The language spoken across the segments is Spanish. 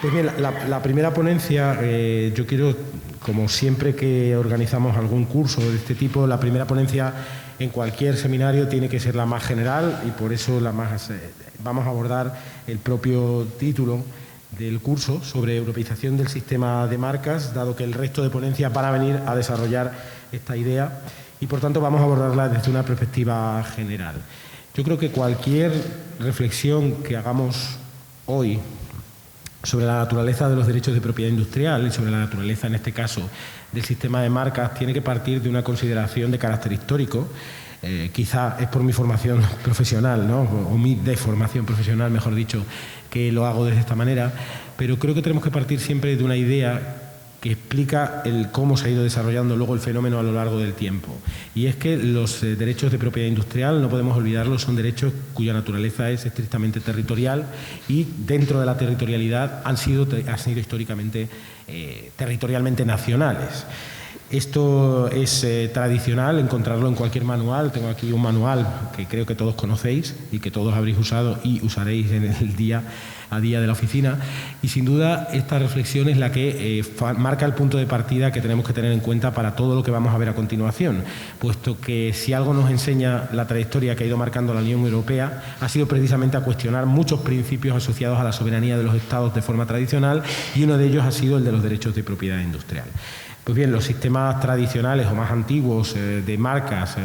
Pues bien, la primera ponencia, yo quiero, como siempre que organizamos algún curso de este tipo, la primera ponencia en cualquier seminario tiene que ser la más general y por eso vamos a abordar el propio título del curso sobre europeización del sistema de marcas, dado que el resto de ponencias van a venir a desarrollar esta idea y, por tanto, vamos a abordarla desde una perspectiva general. Yo creo que cualquier reflexión que hagamos hoy sobre la naturaleza de los derechos de propiedad industrial y sobre la naturaleza, en este caso, del sistema de marcas, tiene que partir de una consideración de carácter histórico. Quizá es por mi formación profesional, ¿no? O mi deformación profesional, mejor dicho, que lo hago de esta manera, pero creo que tenemos que partir siempre de una idea que explica cómo se ha ido desarrollando luego el fenómeno a lo largo del tiempo. Y es que los derechos de propiedad industrial, no podemos olvidarlos, son derechos cuya naturaleza es estrictamente territorial y dentro de la territorialidad han sido históricamente territorialmente nacionales. Esto es tradicional encontrarlo en cualquier manual. Tengo aquí un manual que creo que todos conocéis y que todos habréis usado y usaréis en el día a día de la oficina. Y sin duda esta reflexión es la que marca el punto de partida que tenemos que tener en cuenta para todo lo que vamos a ver a continuación, puesto que si algo nos enseña la trayectoria que ha ido marcando la Unión Europea ha sido precisamente a cuestionar muchos principios asociados a la soberanía de los Estados de forma tradicional, y uno de ellos ha sido el de los derechos de propiedad industrial. Pues bien, los sistemas tradicionales o más antiguos de marcas,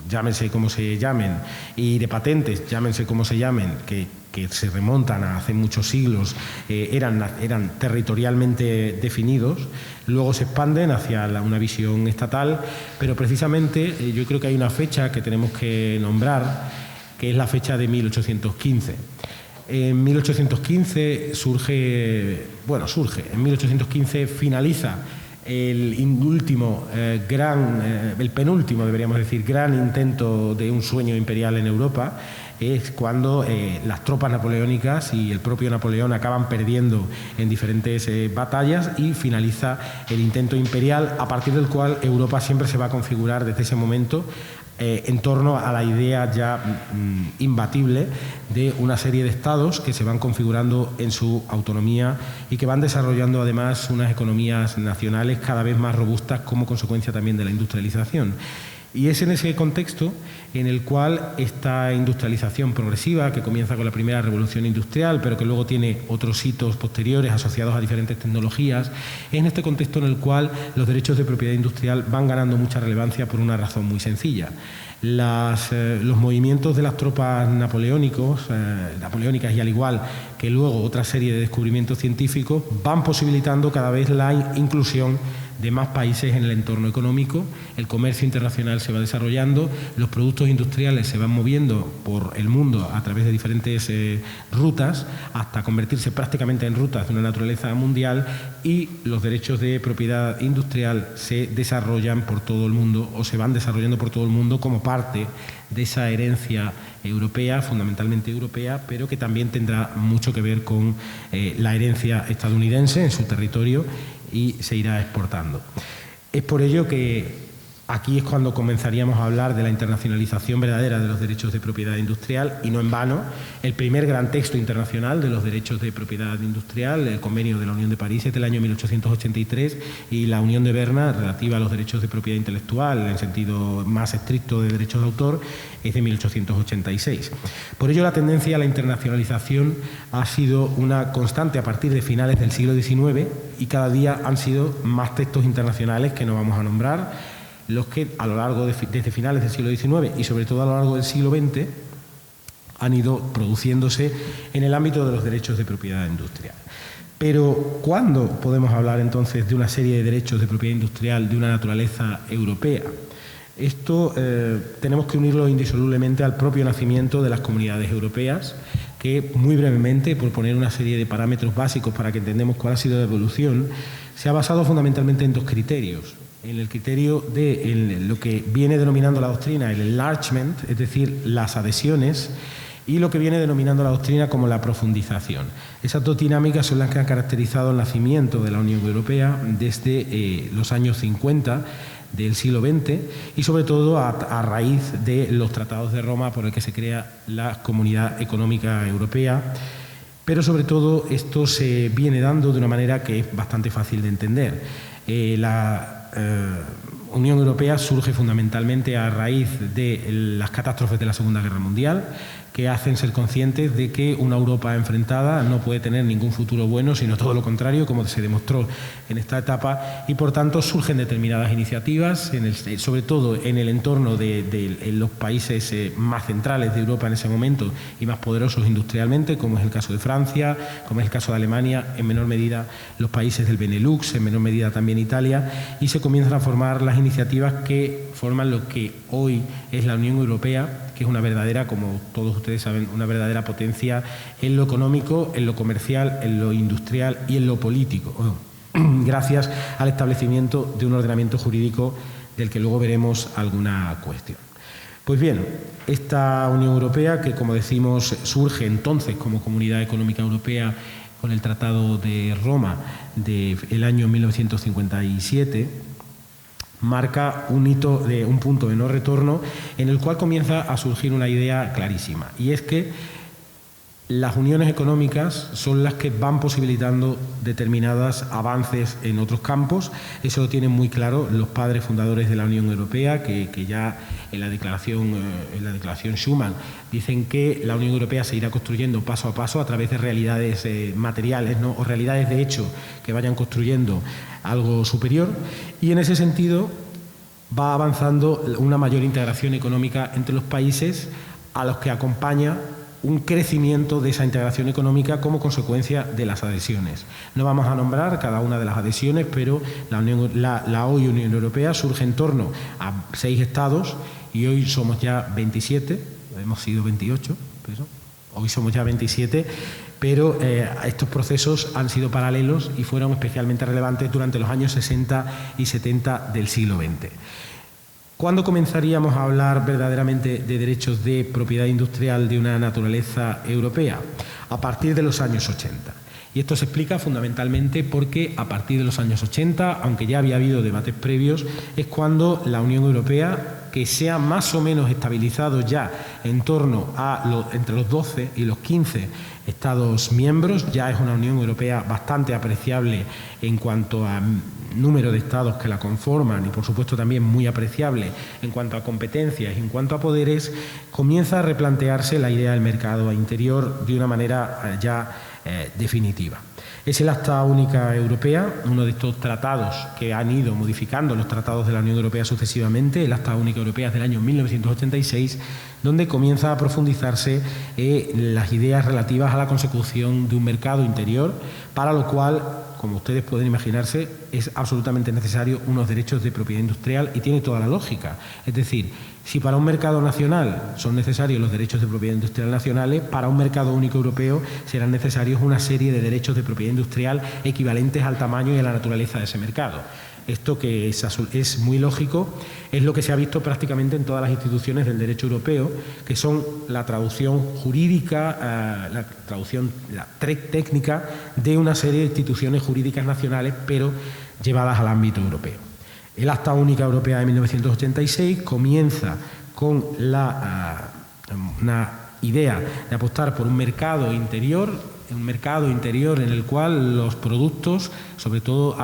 llámense como se llamen, y de patentes, llámense como se llamen, que se remontan a hace muchos siglos, eran territorialmente definidos, luego se expanden hacia una visión estatal, pero precisamente yo creo que hay una fecha que tenemos que nombrar, que es la fecha de 1815. En 1815 en 1815 finaliza el penúltimo, deberíamos decir, gran intento de un sueño imperial en Europa. Es cuando las tropas napoleónicas y el propio Napoleón acaban perdiendo en diferentes batallas y finaliza el intento imperial, a partir del cual Europa siempre se va a configurar desde ese momento en torno a la idea ya imbatible de una serie de estados que se van configurando en su autonomía y que van desarrollando además unas economías nacionales cada vez más robustas como consecuencia también de la industrialización. Y es en ese contexto en el cual esta industrialización progresiva, que comienza con la primera revolución industrial, pero que luego tiene otros hitos posteriores asociados a diferentes tecnologías, es en este contexto en el cual los derechos de propiedad industrial van ganando mucha relevancia por una razón muy sencilla. Los movimientos de las tropas napoleónicas y al igual que luego otra serie de descubrimientos científicos van posibilitando cada vez la inclusión de más países en el entorno económico, el comercio internacional se va desarrollando, los productos industriales se van moviendo por el mundo a través de diferentes rutas hasta convertirse prácticamente en rutas de una naturaleza mundial, y los derechos de propiedad industrial se desarrollan por todo el mundo o se van desarrollando por todo el mundo como parte de esa herencia europea, fundamentalmente europea, pero que también tendrá mucho que ver con la herencia estadounidense en su territorio y se irá exportando. Es por ello que aquí es cuando comenzaríamos a hablar de la internacionalización verdadera de los derechos de propiedad industrial, y no en vano el primer gran texto internacional de los derechos de propiedad industrial, el Convenio de la Unión de París, es del año 1883, y la Unión de Berna, relativa a los derechos de propiedad intelectual en sentido más estricto de derechos de autor, es de 1886. Por ello, la tendencia a la internacionalización ha sido una constante a partir de finales del siglo XIX, y cada día han sido más textos internacionales que no vamos a nombrar, los que a lo largo desde finales del siglo XIX y sobre todo a lo largo del siglo XX han ido produciéndose en el ámbito de los derechos de propiedad industrial. Pero ¿cuándo podemos hablar entonces de una serie de derechos de propiedad industrial de una naturaleza europea? Esto tenemos que unirlo indisolublemente al propio nacimiento de las comunidades europeas, que muy brevemente, por poner una serie de parámetros básicos para que entendamos cuál ha sido la evolución, se ha basado fundamentalmente en dos criterios. En el criterio de lo que viene denominando la doctrina el enlargement, es decir, las adhesiones, y lo que viene denominando la doctrina como la profundización. Esas dos dinámicas son las que han caracterizado el nacimiento de la Unión Europea desde los años 50 del siglo XX y sobre todo a raíz de los tratados de Roma por el que se crea la Comunidad Económica Europea, Pero sobre todo esto se viene dando de una manera que es bastante fácil de entender. La Unión Europea surge fundamentalmente a raíz de las catástrofes de la Segunda Guerra Mundial, que hacen ser conscientes de que una Europa enfrentada no puede tener ningún futuro bueno, sino todo lo contrario, como se demostró en esta etapa, y por tanto surgen determinadas iniciativas, sobre todo en el entorno de los países más centrales de Europa en ese momento y más poderosos industrialmente, como es el caso de Francia, como es el caso de Alemania, en menor medida los países del Benelux, en menor medida también Italia, y se comienzan a formar las iniciativas que forman lo que hoy es la Unión Europea, que es una verdadera, como todos ustedes saben, una verdadera potencia en lo económico, en lo comercial, en lo industrial y en lo político, gracias al establecimiento de un ordenamiento jurídico del que luego veremos alguna cuestión. Pues bien, esta Unión Europea, que como decimos surge entonces como Comunidad Económica Europea con el Tratado de Roma del año 1957, marca un hito, un punto de no retorno en el cual comienza a surgir una idea clarísima, y es que las uniones económicas son las que van posibilitando determinados avances en otros campos. Eso lo tienen muy claro los padres fundadores de la Unión Europea, que ya en la declaración Schuman dicen que la Unión Europea se irá construyendo paso a paso a través de realidades materiales, ¿no?, o realidades de hecho que vayan construyendo algo superior, y en ese sentido va avanzando una mayor integración económica entre los países, a los que acompaña un crecimiento de esa integración económica como consecuencia de las adhesiones. No vamos a nombrar cada una de las adhesiones, pero la hoy Unión Europea surge en torno a 6 estados y hoy somos ya 27, hemos sido 28, pero hoy somos ya 27, pero estos procesos han sido paralelos y fueron especialmente relevantes durante los años 60 y 70 del siglo XX. ¿Cuándo comenzaríamos a hablar verdaderamente de derechos de propiedad industrial de una naturaleza europea? A partir de los años 80. Y esto se explica fundamentalmente porque a partir de los años 80, aunque ya había habido debates previos, es cuando la Unión Europea, que se ha más o menos estabilizado ya en torno a entre los 12 y los 15 Estados miembros, ya es una Unión Europea bastante apreciable en cuanto a número de estados que la conforman y por supuesto también muy apreciable en cuanto a competencias y en cuanto a poderes, comienza a replantearse la idea del mercado interior de una manera ya definitiva. Es el Acta Única Europea, uno de estos tratados que han ido modificando los tratados de la Unión Europea sucesivamente. El Acta Única Europea es del año 1986, donde comienza a profundizarse las ideas relativas a la consecución de un mercado interior, para lo cual, como ustedes pueden imaginarse, es absolutamente necesario unos derechos de propiedad industrial, y tiene toda la lógica. Es decir, si para un mercado nacional son necesarios los derechos de propiedad industrial nacionales, para un mercado único europeo serán necesarios una serie de derechos de propiedad industrial equivalentes al tamaño y a la naturaleza de ese mercado. Esto, que es muy lógico, es lo que se ha visto prácticamente en todas las instituciones del derecho europeo, que son la traducción jurídica, la traducción técnica de una serie de instituciones jurídicas nacionales, pero llevadas al ámbito europeo. El Acta Única Europea de 1986 comienza con una idea de apostar por un mercado interior en el cual los productos, sobre todo,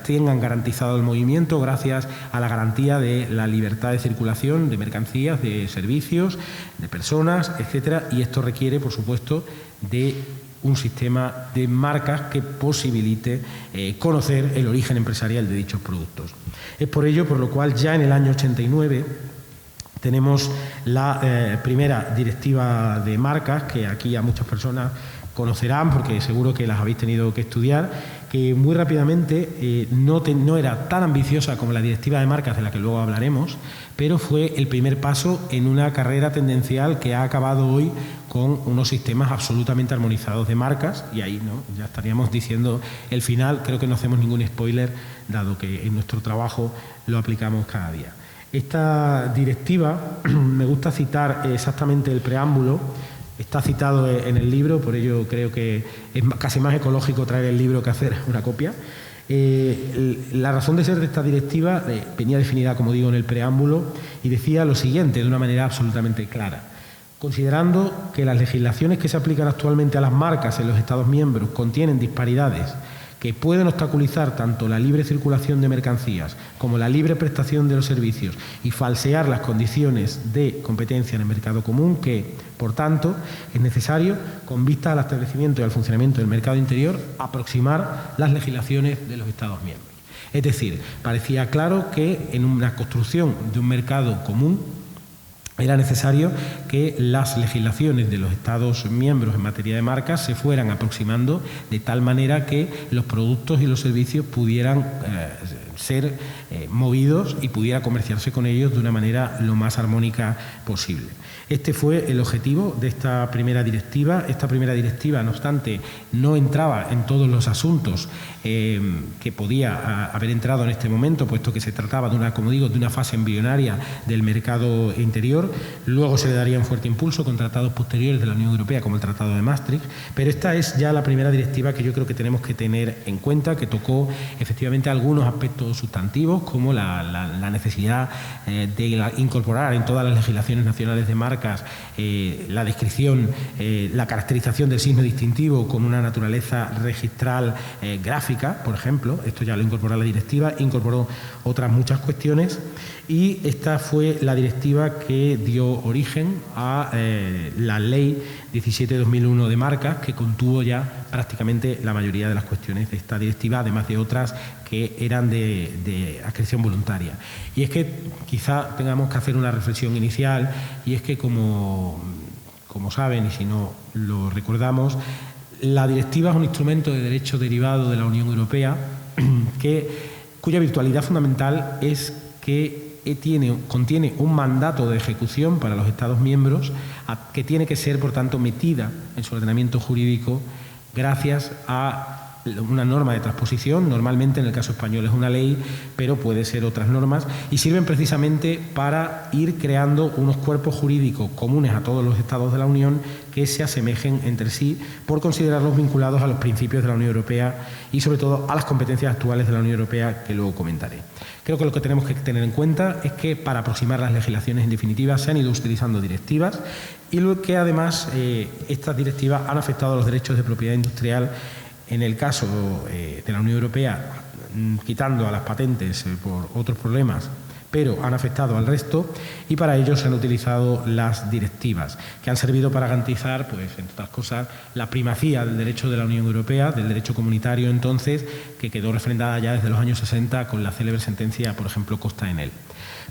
tengan garantizado el movimiento gracias a la garantía de la libertad de circulación de mercancías, de servicios, de personas, etcétera, y esto requiere, por supuesto, de un sistema de marcas que posibilite conocer el origen empresarial de dichos productos. Es por ello por lo cual ya en el año 89 tenemos la primera directiva de marcas, que aquí a muchas personas conocerán porque seguro que las habéis tenido que estudiar, que muy rápidamente no era tan ambiciosa como la directiva de marcas, de la que luego hablaremos, pero fue el primer paso en una carrera tendencial que ha acabado hoy con unos sistemas absolutamente armonizados de marcas, y ahí ya estaríamos diciendo el final. Creo que no hacemos ningún spoiler, dado que en nuestro trabajo lo aplicamos cada día. Esta directiva, me gusta citar exactamente el preámbulo. Está citado en el libro, por ello creo que es casi más ecológico traer el libro que hacer una copia. La razón de ser de esta directiva venía definida, como digo, en el preámbulo, y decía lo siguiente de una manera absolutamente clara. Considerando que las legislaciones que se aplican actualmente a las marcas en los Estados miembros contienen disparidades que pueden obstaculizar tanto la libre circulación de mercancías como la libre prestación de los servicios y falsear las condiciones de competencia en el mercado común, que, por tanto, es necesario, con vista al establecimiento y al funcionamiento del mercado interior, aproximar las legislaciones de los Estados miembros. Es decir, parecía claro que en una construcción de un mercado común era necesario que las legislaciones de los Estados miembros en materia de marcas se fueran aproximando de tal manera que los productos y los servicios pudieran ser movidos y pudiera comerciarse con ellos de una manera lo más armónica posible. Este fue el objetivo de esta primera directiva. Esta primera directiva, no obstante, no entraba en todos los asuntos que podía haber entrado en este momento, puesto que se trataba de una, como digo, de una fase embrionaria del mercado interior. Luego se le daría un fuerte impulso con tratados posteriores de la Unión Europea, como el Tratado de Maastricht, pero esta es ya la primera directiva que yo creo que tenemos que tener en cuenta, que tocó efectivamente algunos aspectos sustantivos, como la necesidad de incorporar en todas las legislaciones nacionales de marcas la descripción, la caracterización del signo distintivo con una naturaleza registral gráfica, por ejemplo. Esto ya lo incorporó la directiva, incorporó otras muchas cuestiones, y esta fue la directiva que dio origen a la Ley 17/2001 de marcas, que contuvo ya prácticamente la mayoría de las cuestiones de esta directiva, además de otras que eran de adscripción voluntaria. Y es que quizá tengamos que hacer una reflexión inicial, y es que como saben, y si no lo recordamos, la directiva es un instrumento de derecho derivado de la Unión Europea cuya virtualidad fundamental es que contiene un mandato de ejecución para los Estados miembros que tiene que ser, por tanto, metida en su ordenamiento jurídico gracias a una norma de transposición. Normalmente, en el caso español, es una ley, pero puede ser otras normas, y sirven precisamente para ir creando unos cuerpos jurídicos comunes a todos los Estados de la Unión que se asemejen entre sí, por considerarlos vinculados a los principios de la Unión Europea y, sobre todo, a las competencias actuales de la Unión Europea, que luego comentaré. Creo que lo que tenemos que tener en cuenta es que, para aproximar las legislaciones en definitiva, se han ido utilizando directivas, y luego que además estas directivas han afectado a los derechos de propiedad industrial. En el caso de la Unión Europea, quitando a las patentes por otros problemas, pero han afectado al resto, y para ello se han utilizado las directivas, que han servido para garantizar, pues, entre otras cosas, la primacía del derecho de la Unión Europea, del derecho comunitario entonces, que quedó refrendada ya desde los años 60 con la célebre sentencia, por ejemplo, Costa-Enel.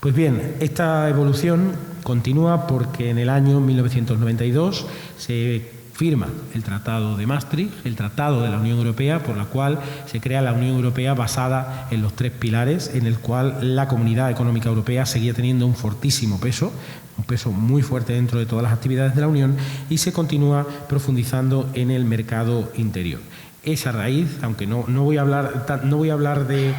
Pues bien, esta evolución continúa porque en el año 1992 se firma el Tratado de Maastricht, el Tratado de la Unión Europea, por la cual se crea la Unión Europea basada en los tres pilares, en el cual la Comunidad Económica Europea seguía teniendo un fortísimo peso, un peso muy fuerte dentro de todas las actividades de la Unión, y se continúa profundizando en el mercado interior. Esa raíz, aunque no voy a hablar de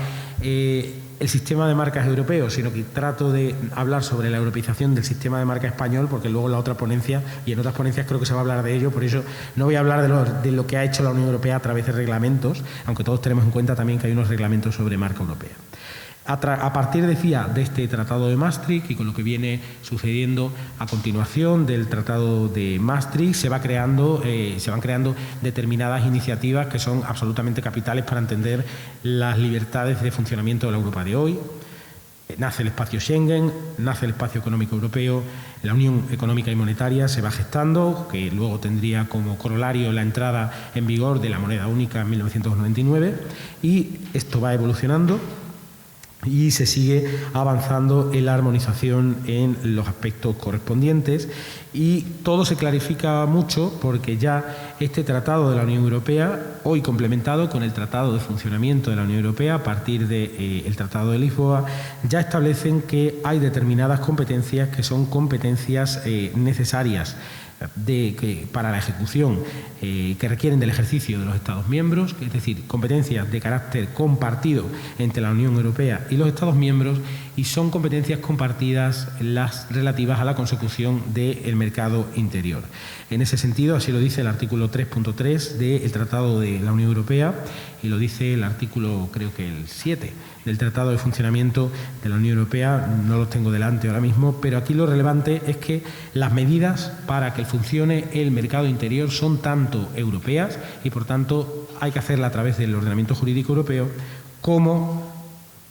el sistema de marcas europeo, sino que trato de hablar sobre la europeización del sistema de marcas español, porque luego en la otra ponencia y en otras ponencias creo que se va a hablar de ello. Por eso no voy a hablar de lo que ha hecho la Unión Europea a través de reglamentos, aunque todos tenemos en cuenta también que hay unos reglamentos sobre marca europea. A partir, decía, de este Tratado de Maastricht, y con lo que viene sucediendo a continuación del Tratado de Maastricht, se van creando determinadas iniciativas que son absolutamente capitales para entender las libertades de funcionamiento de la Europa de hoy. Nace el espacio Schengen, nace el espacio económico europeo, la Unión Económica y Monetaria se va gestando, que luego tendría como corolario la entrada en vigor de la moneda única en 1999, y esto va evolucionando y se sigue avanzando en la armonización en los aspectos correspondientes, y todo se clarifica mucho porque ya este Tratado de la Unión Europea, hoy complementado con el Tratado de Funcionamiento de la Unión Europea a partir del Tratado de Lisboa, ya establecen que hay determinadas competencias que son competencias necesarias para la ejecución, que requieren del ejercicio de los Estados miembros, es decir, competencias de carácter compartido entre la Unión Europea y los Estados miembros, y son competencias compartidas las relativas a la consecución del mercado interior. En ese sentido, así lo dice el artículo 3.3 del Tratado de la Unión Europea y lo dice el artículo, creo que el 7 del Tratado de Funcionamiento de la Unión Europea. No los tengo delante ahora mismo, pero aquí lo relevante es que las medidas para que funcione el mercado interior son tanto europeas y, por tanto, hay que hacerla a través del ordenamiento jurídico europeo como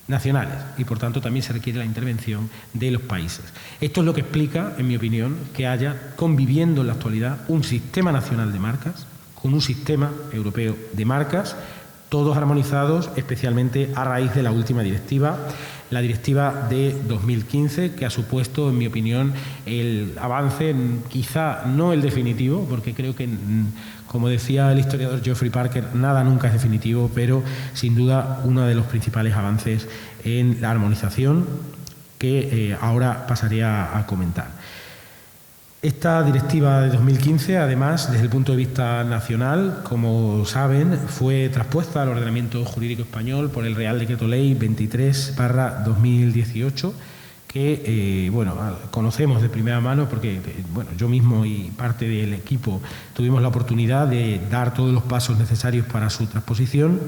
nacionales y, por tanto, también se requiere la intervención de los países. Esto es lo que explica, en mi opinión, que haya conviviendo en la actualidad un sistema nacional de marcas con un sistema europeo de marcas, todos armonizados, especialmente a raíz de la última directiva, la directiva de 2015, que ha supuesto, en mi opinión, el avance, quizá no el definitivo, porque creo que, como decía el historiador Geoffrey Parker, nada nunca es definitivo, pero sin duda uno de los principales avances en la armonización que ahora pasaré a comentar. Esta directiva de 2015, además, desde el punto de vista nacional, como saben, fue traspuesta al ordenamiento jurídico español por el Real Decreto Ley 23/2018, que conocemos de primera mano porque yo mismo y parte del equipo tuvimos la oportunidad de dar todos los pasos necesarios para su transposición.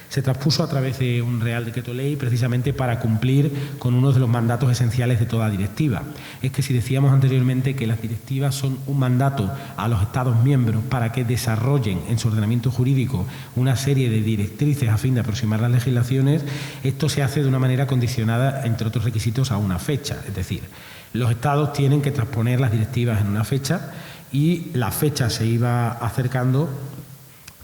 Se transpuso a través de un Real Decreto Ley precisamente para cumplir con uno de los mandatos esenciales de toda directiva. Es que si decíamos anteriormente que las directivas son un mandato a los Estados miembros para que desarrollen en su ordenamiento jurídico una serie de directrices a fin de aproximar las legislaciones, esto se hace de una manera condicionada, entre otros requisitos, a una fecha. Es decir, los Estados tienen que transponer las directivas en una fecha y la fecha se iba acercando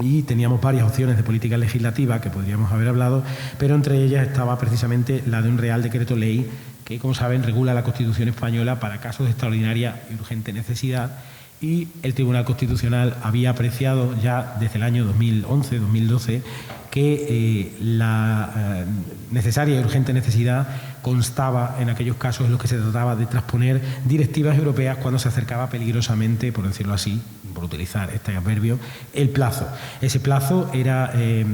y teníamos varias opciones de política legislativa que podríamos haber hablado, pero entre ellas estaba precisamente la de un Real Decreto Ley que, como saben, regula la Constitución española para casos de extraordinaria y urgente necesidad, y el Tribunal Constitucional había apreciado ya desde el año 2011-2012 que la necesaria y urgente necesidad constaba en aquellos casos en los que se trataba de transponer directivas europeas cuando se acercaba peligrosamente, por decirlo así, por utilizar este adverbio, el plazo. Ese plazo era enero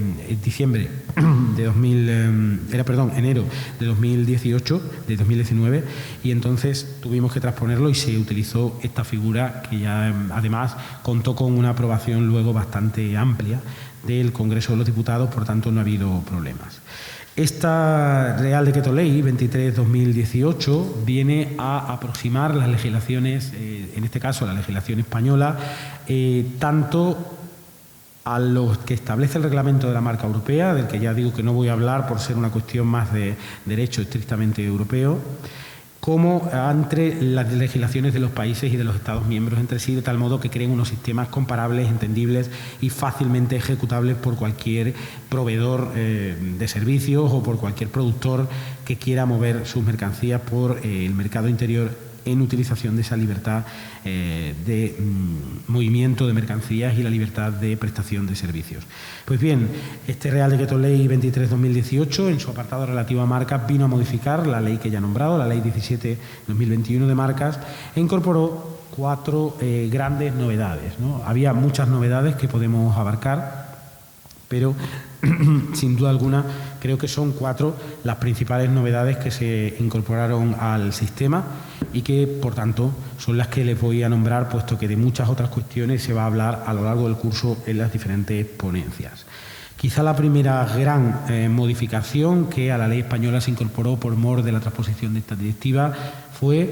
de 2019, y entonces tuvimos que transponerlo y se utilizó esta figura que ya además contó con una aprobación luego bastante amplia del Congreso de los Diputados, por tanto no ha habido problemas. Esta Real Decreto Ley 23/2018 viene a aproximar las legislaciones, en este caso la legislación española, tanto a los que establece el reglamento de la marca europea, del que ya digo que no voy a hablar por ser una cuestión más de derecho estrictamente europeo, como entre las legislaciones de los países y de los Estados miembros entre sí, de tal modo que creen unos sistemas comparables, entendibles y fácilmente ejecutables por cualquier proveedor de servicios o por cualquier productor que quiera mover sus mercancías por el mercado interior en utilización de esa libertad de movimiento de mercancías y la libertad de prestación de servicios. Pues bien, este Real Decreto Ley 23/2018, en su apartado relativo a marcas, vino a modificar la ley que ya he nombrado, la Ley 17/2021 de marcas, e incorporó 4 grandes novedades, ¿no? Había muchas novedades que podemos abarcar, pero sin duda alguna creo que son 4 las principales novedades que se incorporaron al sistema y que, por tanto, son las que les voy a nombrar, puesto que de muchas otras cuestiones se va a hablar a lo largo del curso en las diferentes ponencias. Quizá la primera gran modificación que a la ley española se incorporó por mor de la transposición de esta directiva fue,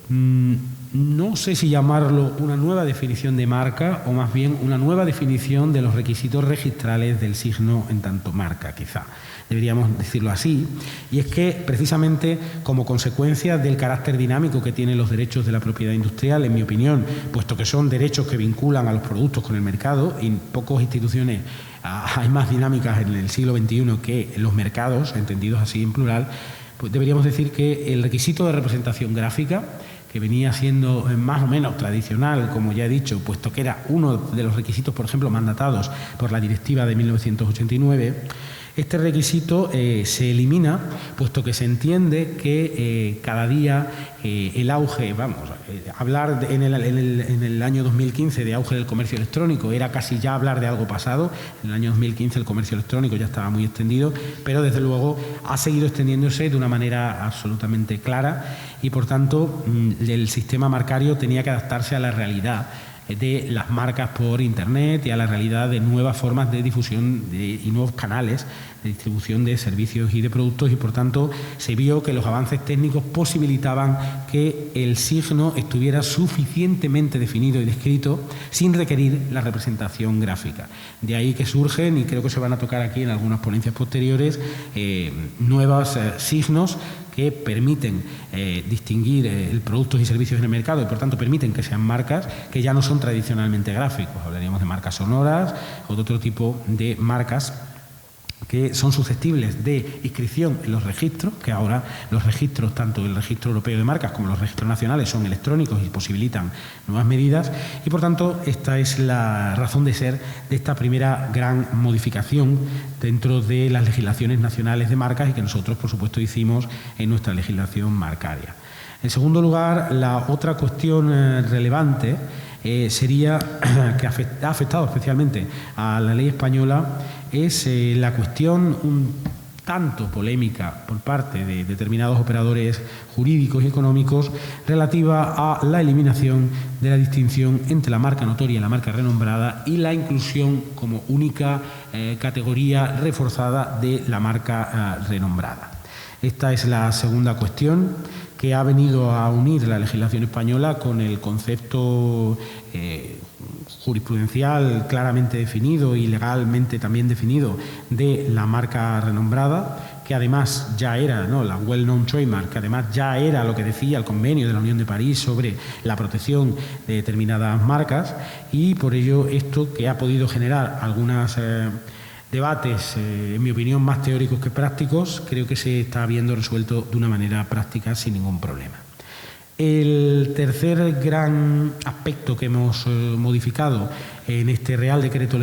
no sé si llamarlo una nueva definición de marca o más bien una nueva definición de los requisitos registrales del signo en tanto marca, quizá. Deberíamos decirlo así, y es que precisamente como consecuencia del carácter dinámico que tienen los derechos de la propiedad industrial, en mi opinión, puesto que son derechos que vinculan a los productos con el mercado, y en pocas instituciones hay más dinámicas en el siglo XXI que en los mercados, entendidos así en plural, pues deberíamos decir que el requisito de representación gráfica, que venía siendo más o menos tradicional, como ya he dicho, puesto que era uno de los requisitos, por ejemplo, mandatados por la directiva de 1989, Este requisito se elimina, puesto que se entiende que cada día el auge, hablar en el año 2015 de auge del comercio electrónico era casi ya hablar de algo pasado. En el año 2015 el comercio electrónico ya estaba muy extendido, pero desde luego ha seguido extendiéndose de una manera absolutamente clara y, por tanto, el sistema marcario tenía que adaptarse a la realidad de las marcas por Internet y a la realidad de nuevas formas de difusión y nuevos canales de distribución de servicios y de productos, y por tanto se vio que los avances técnicos posibilitaban que el signo estuviera suficientemente definido y descrito sin requerir la representación gráfica. De ahí que surgen, y creo que se van a tocar aquí en algunas ponencias posteriores, nuevos signos que permiten distinguir productos y servicios en el mercado y, por tanto, permiten que sean marcas que ya no son tradicionalmente gráficos. Hablaríamos de marcas sonoras o de otro tipo de marcas que son susceptibles de inscripción en los registros, que ahora los registros, tanto el registro europeo de marcas como los registros nacionales, son electrónicos y posibilitan nuevas medidas, y por tanto esta es la razón de ser de esta primera gran modificación dentro de las legislaciones nacionales de marcas y que nosotros, por supuesto, hicimos en nuestra legislación marcaria. En segundo lugar, la otra cuestión relevante sería que ha afectado especialmente a la ley española es la cuestión un tanto polémica por parte de determinados operadores jurídicos y económicos relativa a la eliminación de la distinción entre la marca notoria y la marca renombrada y la inclusión como única categoría reforzada de la marca renombrada. Esta es la segunda cuestión que ha venido a unir la legislación española con el concepto jurisprudencial claramente definido y legalmente también definido de la marca renombrada, que además ya era, ¿no?, la well-known trademark, que además ya era lo que decía el convenio de la Unión de París sobre la protección de determinadas marcas, y por ello esto, que ha podido generar algunos debates, en mi opinión, más teóricos que prácticos, creo que se está viendo resuelto de una manera práctica sin ningún problema. El tercer gran aspecto que hemos modificado en este Real Decreto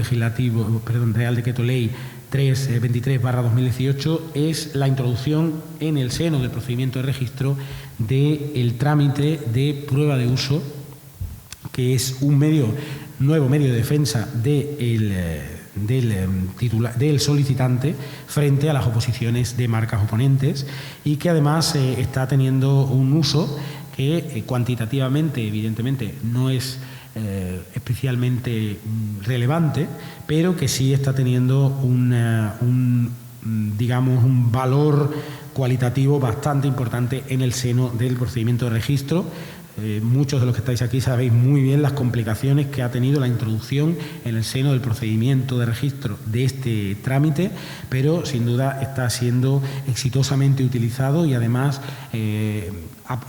Ley 323/2018 es la introducción en el seno del procedimiento de registro del trámite de prueba de uso, que es un nuevo medio de defensa del solicitante frente a las oposiciones de marcas oponentes, y que además está teniendo un uso que cuantitativamente, evidentemente, no es especialmente relevante, pero que sí está teniendo un valor cualitativo bastante importante en el seno del procedimiento de registro. Muchos de los que estáis aquí sabéis muy bien las complicaciones que ha tenido la introducción en el seno del procedimiento de registro de este trámite, pero sin duda está siendo exitosamente utilizado, y además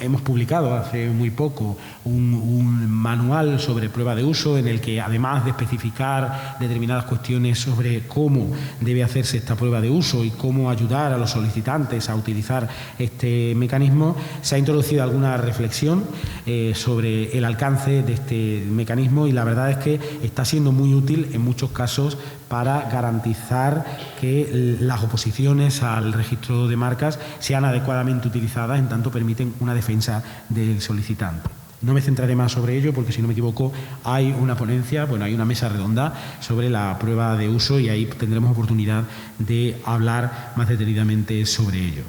hemos publicado hace muy poco un manual sobre prueba de uso en el que, además de especificar determinadas cuestiones sobre cómo debe hacerse esta prueba de uso y cómo ayudar a los solicitantes a utilizar este mecanismo, se ha introducido alguna reflexión sobre el alcance de este mecanismo, y la verdad es que está siendo muy útil en muchos casos para garantizar que las oposiciones al registro de marcas sean adecuadamente utilizadas, en tanto permiten una defensa del solicitante. No me centraré más sobre ello porque, si no me equivoco, hay una ponencia, hay una mesa redonda sobre la prueba de uso, y ahí tendremos oportunidad de hablar más detenidamente sobre ello.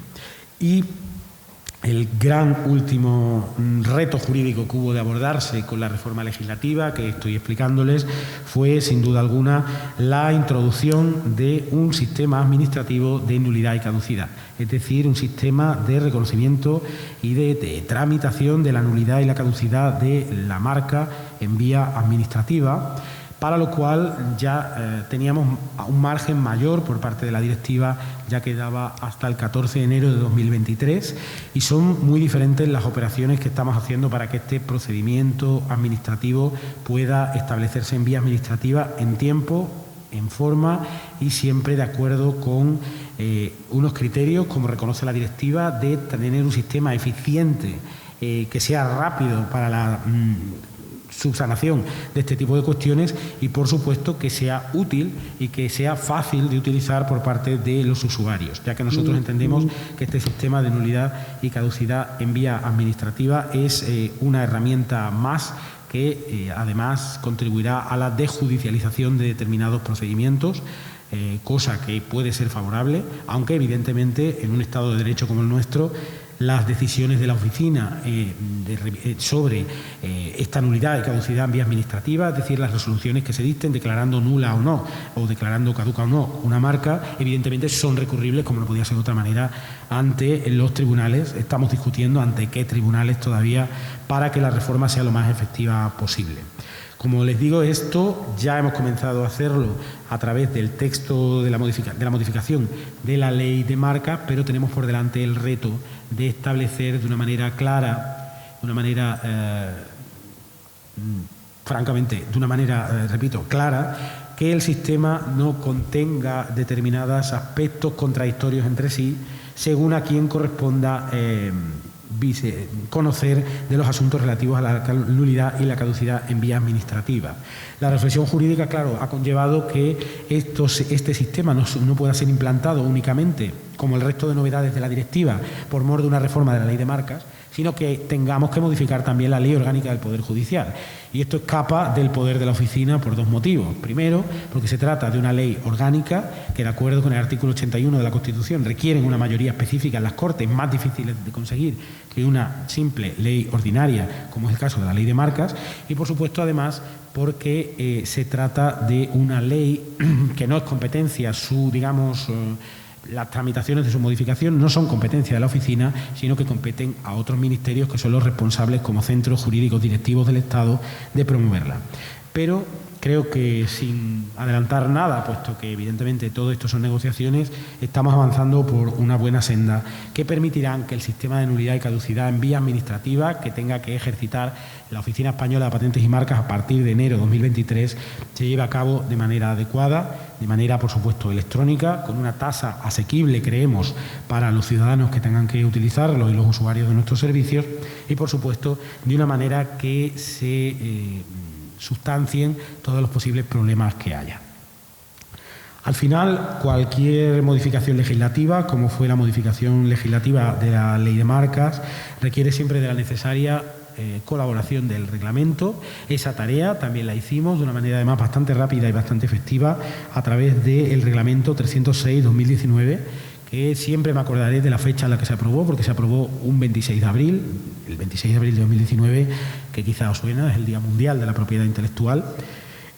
Y el gran último reto jurídico que hubo de abordarse con la reforma legislativa que estoy explicándoles fue, sin duda alguna, la introducción de un sistema administrativo de nulidad y caducidad, es decir, un sistema de reconocimiento y de tramitación de la nulidad y la caducidad de la marca en vía administrativa, para lo cual ya teníamos un margen mayor por parte de la directiva, ya que daba hasta el 14 de enero de 2023, y son muy diferentes las operaciones que estamos haciendo para que este procedimiento administrativo pueda establecerse en vía administrativa en tiempo, en forma y siempre de acuerdo con unos criterios, como reconoce la directiva, de tener un sistema eficiente que sea rápido para la subsanación de este tipo de cuestiones y, por supuesto, que sea útil y que sea fácil de utilizar por parte de los usuarios, ya que nosotros entendemos que este sistema de nulidad y caducidad en vía administrativa es una herramienta más que además contribuirá a la desjudicialización de determinados procedimientos, cosa que puede ser favorable, aunque evidentemente en un Estado de Derecho como el nuestro las decisiones de la oficina sobre esta nulidad y caducidad en vía administrativa, es decir, las resoluciones que se dicten declarando nula o no, o declarando caduca o no una marca, evidentemente son recurribles, como no podía ser de otra manera, ante los tribunales. Estamos discutiendo ante qué tribunales todavía para que la reforma sea lo más efectiva posible. Como les digo, esto ya hemos comenzado a hacerlo a través del texto de la modificación de la ley de marcas, pero tenemos por delante el reto de establecer de una manera clara, de una manera, repito, clara, que el sistema no contenga determinados aspectos contradictorios entre sí, según a quien corresponda conocer de los asuntos relativos a la nulidad y la caducidad en vía administrativa. La reflexión jurídica, claro, ha conllevado que este sistema no pueda ser implantado únicamente, como el resto de novedades de la directiva, por mor de una reforma de la ley de marcas, sino que tengamos que modificar también la ley orgánica del Poder Judicial. Y esto escapa del poder de la oficina por dos motivos. Primero, porque se trata de una ley orgánica que, de acuerdo con el artículo 81 de la Constitución, requieren una mayoría específica en las Cortes, más difíciles de conseguir que una simple ley ordinaria, como es el caso de la ley de marcas, y por supuesto, además, porque se trata de una ley que no es competencia, las tramitaciones de su modificación no son competencia de la oficina, sino que competen a otros ministerios que son los responsables como centros jurídicos directivos del Estado de promoverla. Pero creo que sin adelantar nada, puesto que evidentemente todo esto son negociaciones, estamos avanzando por una buena senda que permitirán que el sistema de nulidad y caducidad en vía administrativa que tenga que ejercitar la Oficina Española de Patentes y Marcas a partir de enero de 2023 se lleve a cabo de manera adecuada, de manera, por supuesto, electrónica, con una tasa asequible, creemos, para los ciudadanos que tengan que utilizarlo y los usuarios de nuestros servicios y, por supuesto, de una manera que se sustancien todos los posibles problemas que haya. Al final, cualquier modificación legislativa, como fue la modificación legislativa de la Ley de Marcas, requiere siempre de la necesaria colaboración del reglamento. Esa tarea también la hicimos de una manera además bastante rápida y bastante efectiva a través del reglamento 306/2019, que siempre me acordaré de la fecha en la que se aprobó, porque se aprobó un 26 de abril, el 26 de abril de 2019, que quizá os suena, es el Día Mundial de la Propiedad Intelectual,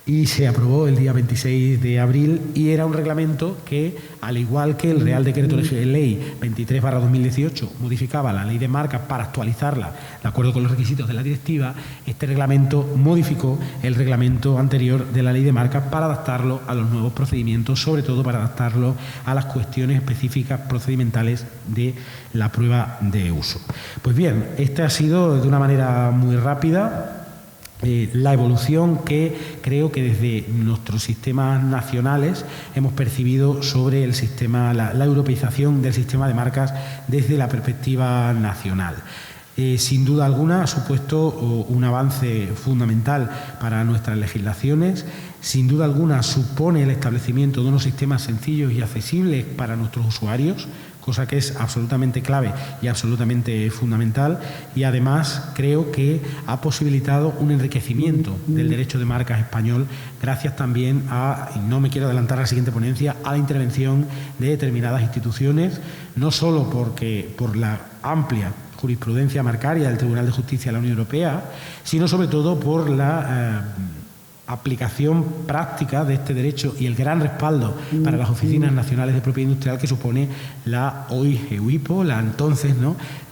y se aprobó el día 26 de abril y era un reglamento que, al igual que el Real Decreto Ley 23/2018 modificaba la Ley de Marcas para actualizarla de acuerdo con los requisitos de la directiva, este reglamento modificó el reglamento anterior de la Ley de Marcas para adaptarlo a los nuevos procedimientos, sobre todo para adaptarlo a las cuestiones específicas procedimentales de la prueba de uso. Pues bien, esta ha sido de una manera muy rápida la evolución que creo que desde nuestros sistemas nacionales hemos percibido sobre el sistema, la europeización del sistema de marcas desde la perspectiva nacional. Sin duda alguna ha supuesto un avance fundamental para nuestras legislaciones. Sin duda alguna supone el establecimiento de unos sistemas sencillos y accesibles para nuestros usuarios, cosa que es absolutamente clave y absolutamente fundamental, y además creo que ha posibilitado un enriquecimiento del derecho de marcas español gracias también a, y no me quiero adelantar a la siguiente ponencia, a la intervención de determinadas instituciones, no solo por la amplia jurisprudencia marcaria del Tribunal de Justicia de la Unión Europea, sino sobre todo por la aplicación práctica de este derecho y el gran respaldo para las oficinas nacionales de propiedad industrial que supone la hoy EUIPO, la entonces,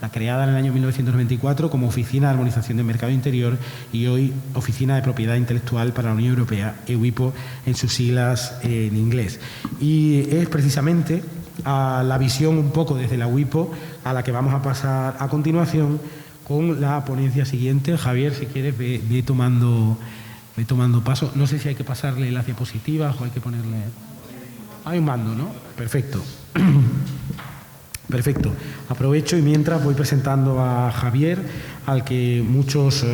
la creada en el año 1994 como Oficina de Armonización del Mercado Interior y hoy Oficina de Propiedad Intelectual para la Unión Europea, EUIPO en sus siglas en inglés. Y es precisamente a la visión un poco desde la UIPO a la que vamos a pasar a continuación con la ponencia siguiente. Javier, si quieres, ve tomando paso. No sé si hay que pasarle las diapositivas o hay que ponerle... Hay un mando, ¿no? Perfecto. Perfecto. Aprovecho y mientras voy presentando a Javier, al que muchos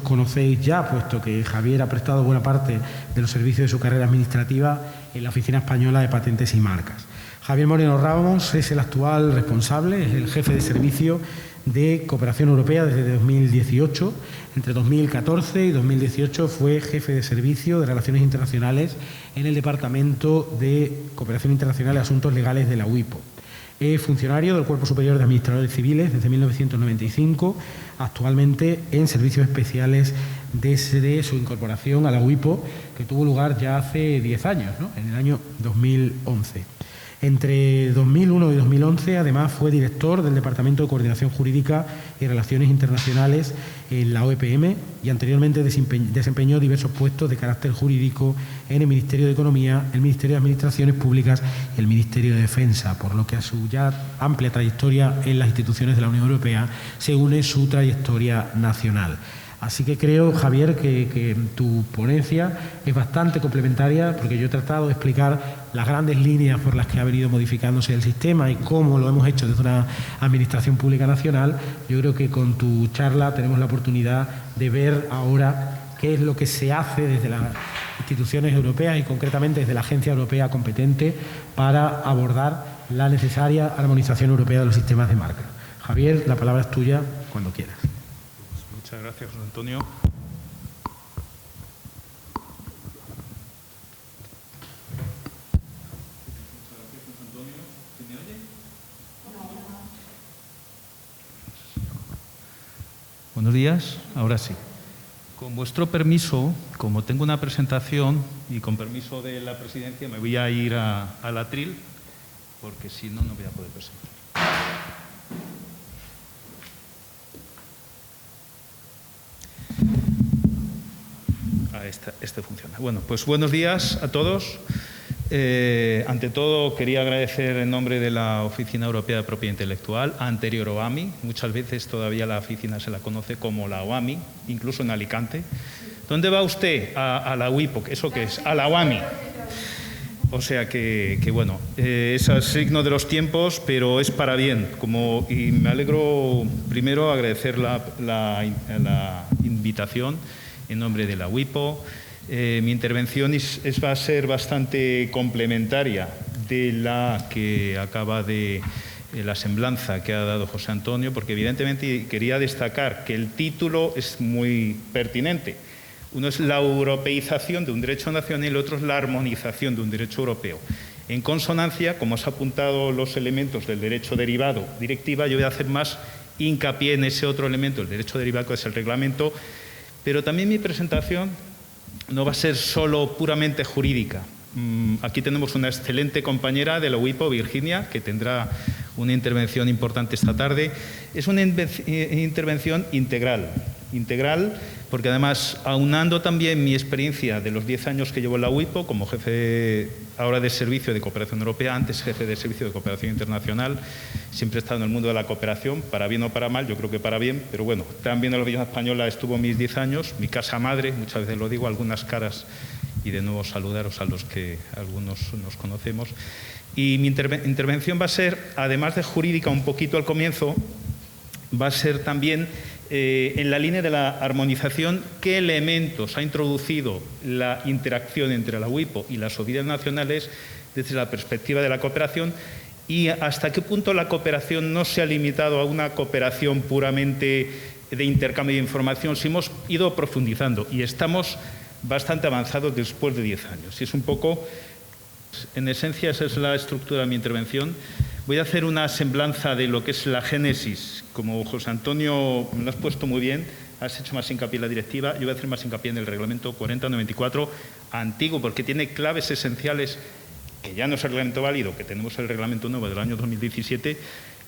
conocéis ya, puesto que Javier ha prestado buena parte de los servicios de su carrera administrativa en la Oficina Española de Patentes y Marcas. Javier Moreno Ramos es el actual responsable, es el jefe de servicio de Cooperación Europea desde 2018. Entre 2014 y 2018 fue jefe de servicio de Relaciones Internacionales en el Departamento de Cooperación Internacional y Asuntos Legales de la WIPO. Es funcionario del Cuerpo Superior de Administradores Civiles desde 1995, actualmente en servicios especiales desde su incorporación a la WIPO, que tuvo lugar ya hace 10 años, ¿no? En el año 2011. Entre 2001 y 2011, además, fue director del Departamento de Coordinación Jurídica y Relaciones Internacionales en la OEPM y anteriormente desempeñó diversos puestos de carácter jurídico en el Ministerio de Economía, el Ministerio de Administraciones Públicas y el Ministerio de Defensa, por lo que a su ya amplia trayectoria en las instituciones de la Unión Europea se une su trayectoria nacional. Así que creo, Javier, que tu ponencia es bastante complementaria, porque yo he tratado de explicar las grandes líneas por las que ha venido modificándose el sistema y cómo lo hemos hecho desde una Administración Pública Nacional. Yo creo que con tu charla tenemos la oportunidad de ver ahora qué es lo que se hace desde las instituciones europeas y concretamente desde la Agencia Europea competente para abordar la necesaria armonización europea de los sistemas de marca. Javier, la palabra es tuya cuando quieras. Muchas gracias, José Antonio. ¿Se me oye? Buenos días, ahora sí. Con vuestro permiso, como tengo una presentación y con permiso de la presidencia, me voy a ir al atril, porque si no, no voy a poder presentar. Este funciona. Bueno, pues buenos días a todos. Ante todo, quería agradecer en nombre de la Oficina Europea de Propiedad Intelectual, anterior OAMI. Muchas veces todavía la oficina se la conoce como la OAMI, incluso en Alicante. ¿Dónde va usted? A la WIPO. ¿Eso qué es? A la OAMI. O sea que bueno, es el signo de los tiempos, pero es para bien. Y me alegro, primero, agradecer la invitación en nombre de la WIPO. Mi intervención va a ser bastante complementaria de la que acaba de la semblanza que ha dado José Antonio, porque evidentemente quería destacar que el título es muy pertinente. Uno es la europeización de un derecho nacional y el otro es la armonización de un derecho europeo. En consonancia, como os ha apuntado los elementos del derecho derivado directiva, yo voy a hacer más hincapié en ese otro elemento, el derecho derivado, que es el reglamento. Pero también mi presentación no va a ser solo puramente jurídica. Aquí tenemos una excelente compañera de la WIPO, Virginia, que tendrá una intervención importante esta tarde. Es una intervención integral, porque además, aunando también mi experiencia de los 10 años que llevo en la WIPO, como jefe ahora de servicio de cooperación europea, antes jefe de servicio de cooperación internacional, siempre he estado en el mundo de la cooperación, para bien o para mal, yo creo que para bien, pero bueno, también en la Oficina Española estuvo mis 10 años, mi casa madre, muchas veces lo digo, algunas caras, y de nuevo saludaros a los que algunos nos conocemos. Y mi intervención va a ser, además de jurídica un poquito al comienzo, va a ser también en la línea de la armonización, qué elementos ha introducido la interacción entre la WIPO y las autoridades nacionales desde la perspectiva de la cooperación y hasta qué punto la cooperación no se ha limitado a una cooperación puramente de intercambio de información, si hemos ido profundizando y estamos bastante avanzados después de 10 años. Y es un poco, en esencia, esa es la estructura de mi intervención. Voy a hacer una semblanza de lo que es la génesis. Como José Antonio me lo has puesto muy bien, has hecho más hincapié en la directiva, yo voy a hacer más hincapié en el reglamento 4094, antiguo, porque tiene claves esenciales, que ya no es el reglamento válido, que tenemos el reglamento nuevo del año 2017,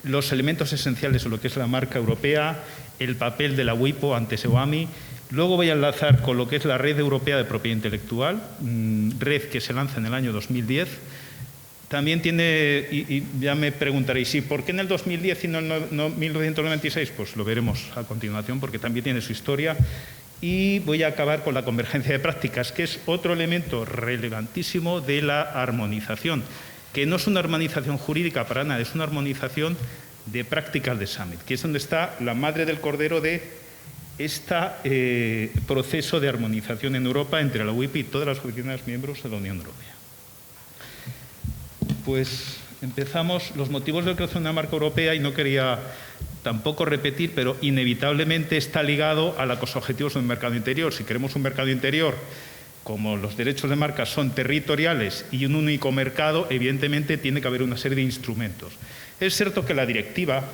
los elementos esenciales de lo que es la marca europea, el papel de la WIPO ante OAMI. Luego voy a enlazar con lo que es la Red Europea de Propiedad Intelectual, red que se lanza en el año 2010. También tiene, y ya me preguntaréis, ¿y por qué en el 2010 y no en 1996? Pues lo veremos a continuación, porque también tiene su historia. Y voy a acabar con la convergencia de prácticas, que es otro elemento relevantísimo de la armonización. que no es una armonización jurídica para nada, es una armonización de prácticas de examen, que es donde está la madre del cordero de este proceso de armonización en Europa entre la UIP y todas las oficinas miembros de la Unión Europea. Pues empezamos los motivos de creación de una marca europea, y no quería tampoco repetir, pero inevitablemente está ligado a los objetivos del mercado interior. Si queremos un mercado interior, como los derechos de marca son territoriales y un único mercado, evidentemente tiene que haber una serie de instrumentos. Es cierto que la directiva,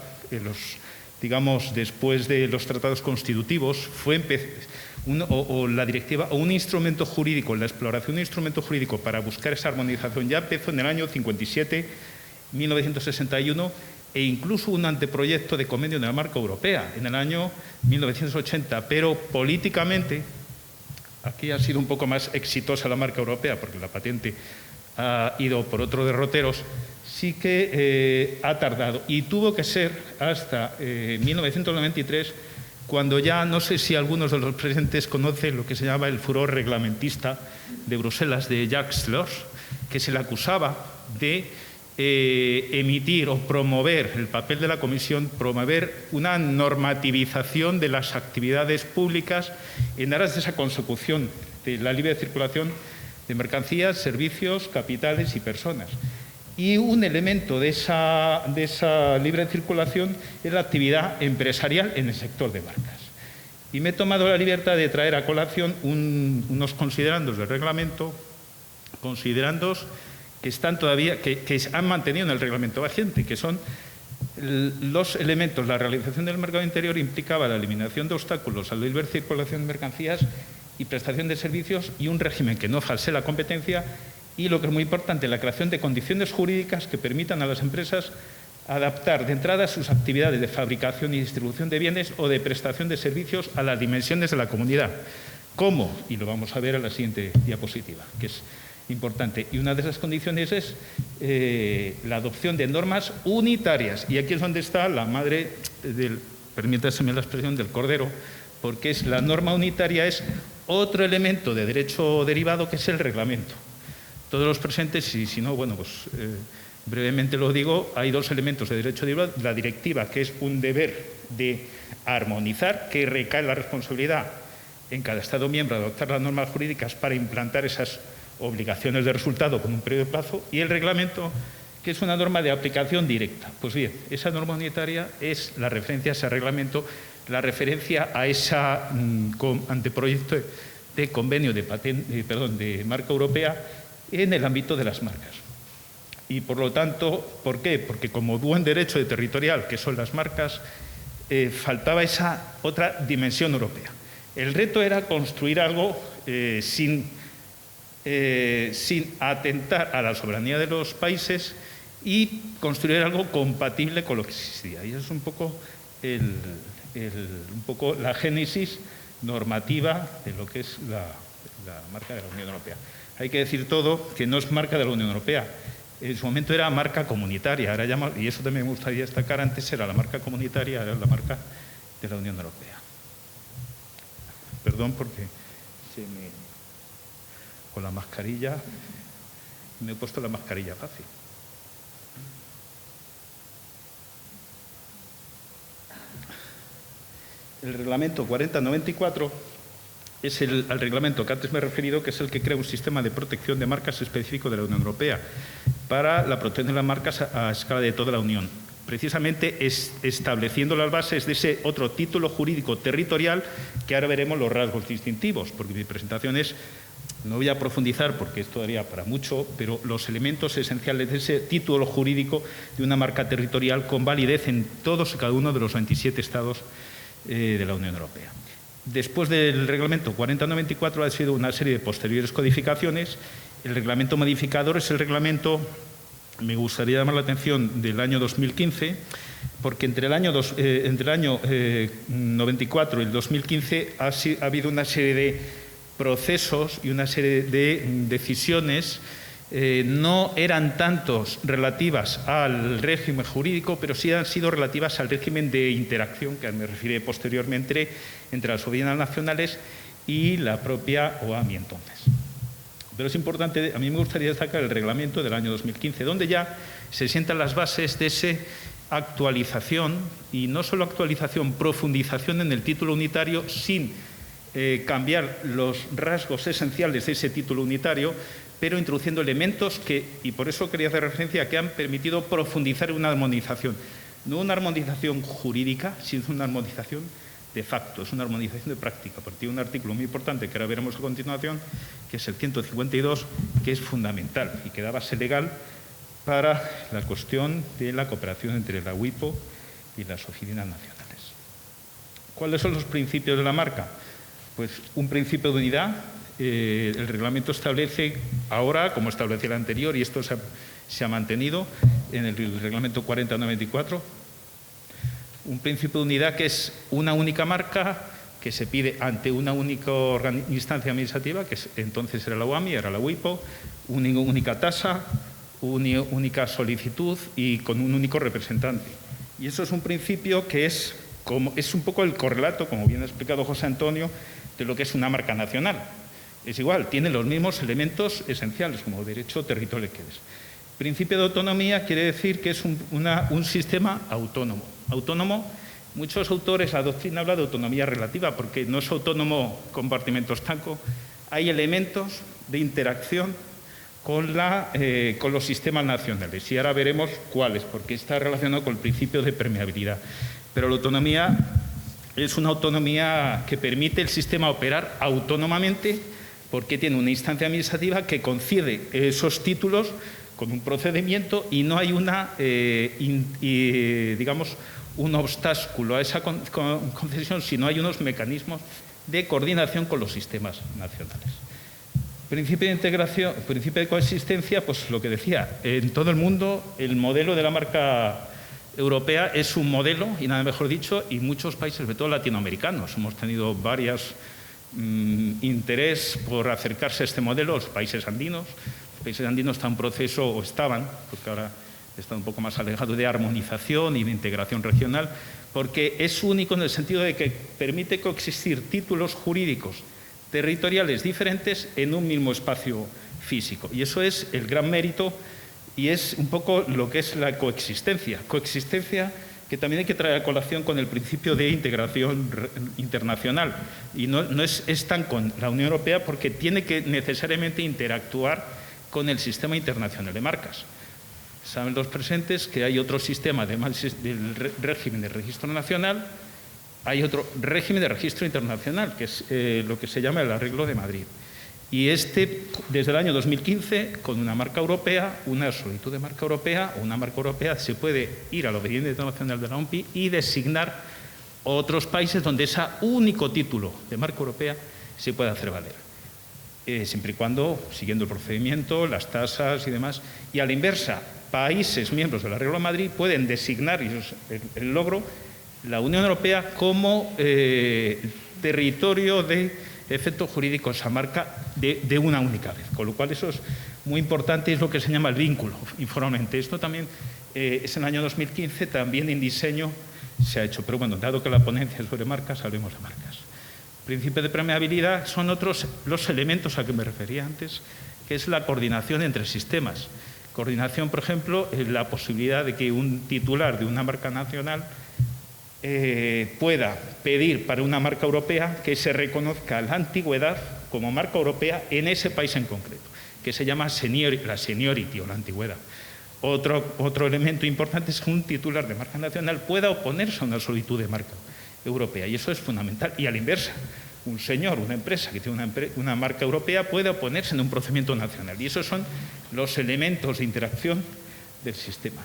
digamos, después de los tratados constitutivos, fue la directiva o un instrumento jurídico, la exploración de un instrumento jurídico para buscar esa armonización ya empezó en el año 57, 1961, e incluso un anteproyecto de convenio de la marca europea en el año 1980, pero políticamente aquí ha sido un poco más exitosa la marca europea porque la patente ha ido por otros derroteros. Sí que ha tardado y tuvo que ser hasta 1993 cuando ya, no sé si algunos de los presentes conocen lo que se llama el furor reglamentista de Bruselas de Jacques Delors, que se le acusaba de emitir o promover el papel de la Comisión, promover una normativización de las actividades públicas en aras de esa consecución de la libre circulación de mercancías, servicios, capitales y personas. Y un elemento de esa libre circulación es la actividad empresarial en el sector de marcas. Y me he tomado la libertad de traer a colación unos considerandos del reglamento, considerandos que están todavía, que han mantenido en el reglamento vigente, que son los elementos. La realización del mercado interior implicaba la eliminación de obstáculos a la libre circulación de mercancías y prestación de servicios y un régimen que no falsee la competencia y, lo que es muy importante, la creación de condiciones jurídicas que permitan a las empresas adaptar de entrada sus actividades de fabricación y distribución de bienes o de prestación de servicios a las dimensiones de la comunidad. ¿Cómo? Y lo vamos a ver en la siguiente diapositiva, que es importante. Y una de esas condiciones es la adopción de normas unitarias. Y aquí es donde está la madre permítaseme la expresión, del cordero, porque la norma unitaria es otro elemento de derecho derivado que es el reglamento. Todos los presentes, y si no, bueno, pues brevemente lo digo, hay dos elementos de derecho derivado. La directiva, que es un deber de armonizar, que recae la responsabilidad en cada Estado miembro de adoptar las normas jurídicas para implantar esas obligaciones de resultado con un periodo de plazo, y el reglamento, que es una norma de aplicación directa. Pues bien, esa norma unitaria es la referencia a ese reglamento, la referencia a ese anteproyecto de convenio de marca europea en el ámbito de las marcas. Y por lo tanto, ¿por qué? Porque como buen derecho de territorial, que son las marcas, faltaba esa otra dimensión europea. El reto era construir algo sin atentar a la soberanía de los países y construir algo compatible con lo que existía. Y eso es un poco, la génesis normativa de lo que es la marca de la Unión Europea. Hay que decir todo que no es marca de la Unión Europea. En su momento era marca comunitaria, ahora ya, y eso también me gustaría destacar, antes era la marca comunitaria, ahora es la marca de la Unión Europea. Perdón porque con la mascarilla me he puesto la mascarilla fácil. El reglamento 4094 es el reglamento que antes me he referido, que es el que crea un sistema de protección de marcas específico de la Unión Europea para la protección de las marcas a escala de toda la Unión, precisamente estableciendo las bases de ese otro título jurídico territorial, que ahora veremos los rasgos distintivos, porque mi presentación no voy a profundizar porque esto daría para mucho, pero los elementos esenciales de ese título jurídico de una marca territorial con validez en todos y cada uno de los 27 Estados de la Unión Europea. Después del reglamento 4094 ha sido una serie de posteriores codificaciones. El reglamento modificador es el reglamento, me gustaría llamar la atención, del año 2015, porque entre el año 94 y el 2015 ha habido una serie de procesos y una serie de decisiones. No eran tantos relativas al régimen jurídico, pero sí han sido relativas al régimen de interacción, que me refiero posteriormente, entre las oficinas nacionales y la propia OAMI entonces. Pero es importante, a mí me gustaría destacar el reglamento del año 2015, donde ya se sientan las bases de esa actualización, y no solo actualización, profundización en el título unitario sin cambiar los rasgos esenciales de ese título unitario, pero introduciendo elementos que, y por eso quería hacer referencia, que han permitido profundizar en una armonización. No una armonización jurídica, sino una armonización de facto, es una armonización de práctica. A partir de un artículo muy importante que ahora veremos a continuación, que es el 152, que es fundamental y que da base legal para la cuestión de la cooperación entre la WIPO y las oficinas nacionales. ¿Cuáles son los principios de la marca? Pues un principio de unidad. El reglamento establece ahora, como establecía el anterior, y esto se ha mantenido en el reglamento 4094, un principio de unidad que es una única marca que se pide ante una única instancia administrativa, que entonces era la UAMI, era la WIPO, una única tasa, una única solicitud y con un único representante. Y eso es un principio que es un poco el correlato, como bien ha explicado José Antonio, de lo que es una marca nacional. Es igual, tiene los mismos elementos esenciales, como derecho territorial que es. Principio de autonomía quiere decir que es un sistema autónomo. Autónomo, muchos autores, la doctrina habla de autonomía relativa, porque no es autónomo compartimento estanco. Hay elementos de interacción con los sistemas nacionales, y ahora veremos cuáles, porque está relacionado con el principio de permeabilidad. Pero la autonomía es una autonomía que permite el sistema operar autónomamente, porque tiene una instancia administrativa que concede esos títulos con un procedimiento y no hay digamos, un obstáculo a esa concesión, sino hay unos mecanismos de coordinación con los sistemas nacionales. Principio de integración, principio de coexistencia, pues lo que decía, en todo el mundo el modelo de la marca europea es un modelo, y nada mejor dicho, y muchos países, sobre todo latinoamericanos, hemos tenido varios interés por acercarse a este modelo. Los países andinos están en un proceso, o estaban, porque ahora están un poco más alejados, de armonización y de integración regional, porque es único en el sentido de que permite coexistir títulos jurídicos territoriales diferentes en un mismo espacio físico. Y eso es el gran mérito y es un poco lo que es la coexistencia. Coexistencia que también hay que traer a colación con el principio de integración internacional. Y no es tan con la Unión Europea, porque tiene que necesariamente interactuar con el sistema internacional de marcas. Saben los presentes que hay otro sistema del régimen de registro nacional, hay otro régimen de registro internacional, que es lo que se llama el Arreglo de Madrid. Y desde el año 2015, con una marca europea, una solicitud de marca europea o una marca europea, se puede ir a la obediencia internacional de la OMPI y designar otros países donde ese único título de marca europea se puede hacer valer. Siempre y cuando, siguiendo el procedimiento, las tasas y demás. Y a la inversa, países miembros del Arreglo de Madrid pueden designar, y eso es el logro, la Unión Europea como territorio de efectos jurídicos a marca de una única vez. Con lo cual eso es muy importante, es lo que se llama el vínculo informalmente. Esto también es en el año 2015, también en diseño se ha hecho. Pero bueno, dado que la ponencia es sobre marcas, hablemos de marcas. Principio de permeabilidad son otros los elementos a que me refería antes, que es la coordinación entre sistemas. Coordinación, por ejemplo, la posibilidad de que un titular de una marca nacional pueda pedir para una marca europea que se reconozca la antigüedad como marca europea en ese país en concreto, que se llama la seniority o la antigüedad. Otro elemento importante es que un titular de marca nacional pueda oponerse a una solicitud de marca europea, y eso es fundamental. Y a la inversa, un señor, una empresa que tiene una marca europea puede oponerse en un procedimiento nacional, y esos son los elementos de interacción del sistema.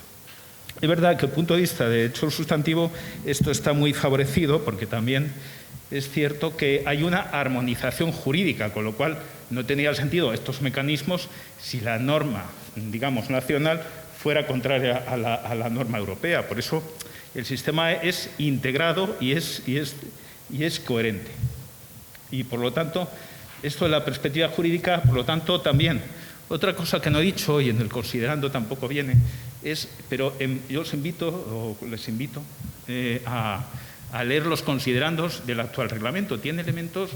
Es verdad que, desde el punto de vista de derecho sustantivo, esto está muy favorecido, porque también es cierto que hay una armonización jurídica, con lo cual no tendría sentido estos mecanismos si la norma, digamos, nacional fuera contraria a la norma europea. Por eso el sistema es integrado y es coherente. Y, por lo tanto, esto de la perspectiva jurídica, por lo tanto, también. Otra cosa que no he dicho, y en el considerando tampoco viene, pero yo les invito a leer los considerandos del actual reglamento. Tiene elementos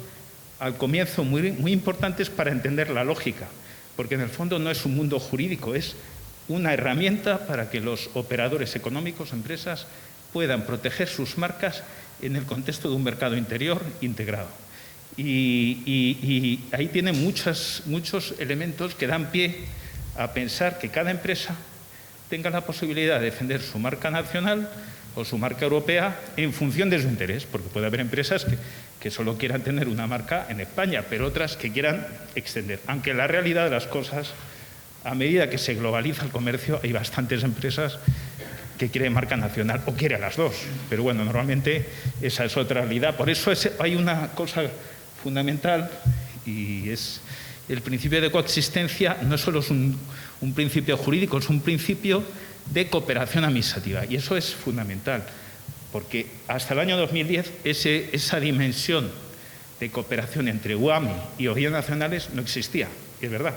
al comienzo muy importantes para entender la lógica, porque en el fondo no es un mundo jurídico, es una herramienta para que los operadores económicos, empresas, puedan proteger sus marcas en el contexto de un mercado interior integrado. Y ahí tiene muchos elementos que dan pie a pensar que cada empresa tenga la posibilidad de defender su marca nacional o su marca europea en función de su interés, porque puede haber empresas que solo quieran tener una marca en España, pero otras que quieran extender. Aunque la realidad de las cosas, a medida que se globaliza el comercio, hay bastantes empresas que quieren marca nacional o quieren las dos. Pero bueno, normalmente esa es otra realidad. Por eso hay una cosa fundamental y es el principio de coexistencia. No solo es un principio jurídico, es un principio de cooperación administrativa. Y eso es fundamental, porque hasta el año 2010 esa dimensión de cooperación entre UAMI y gobiernos nacionales no existía, es verdad.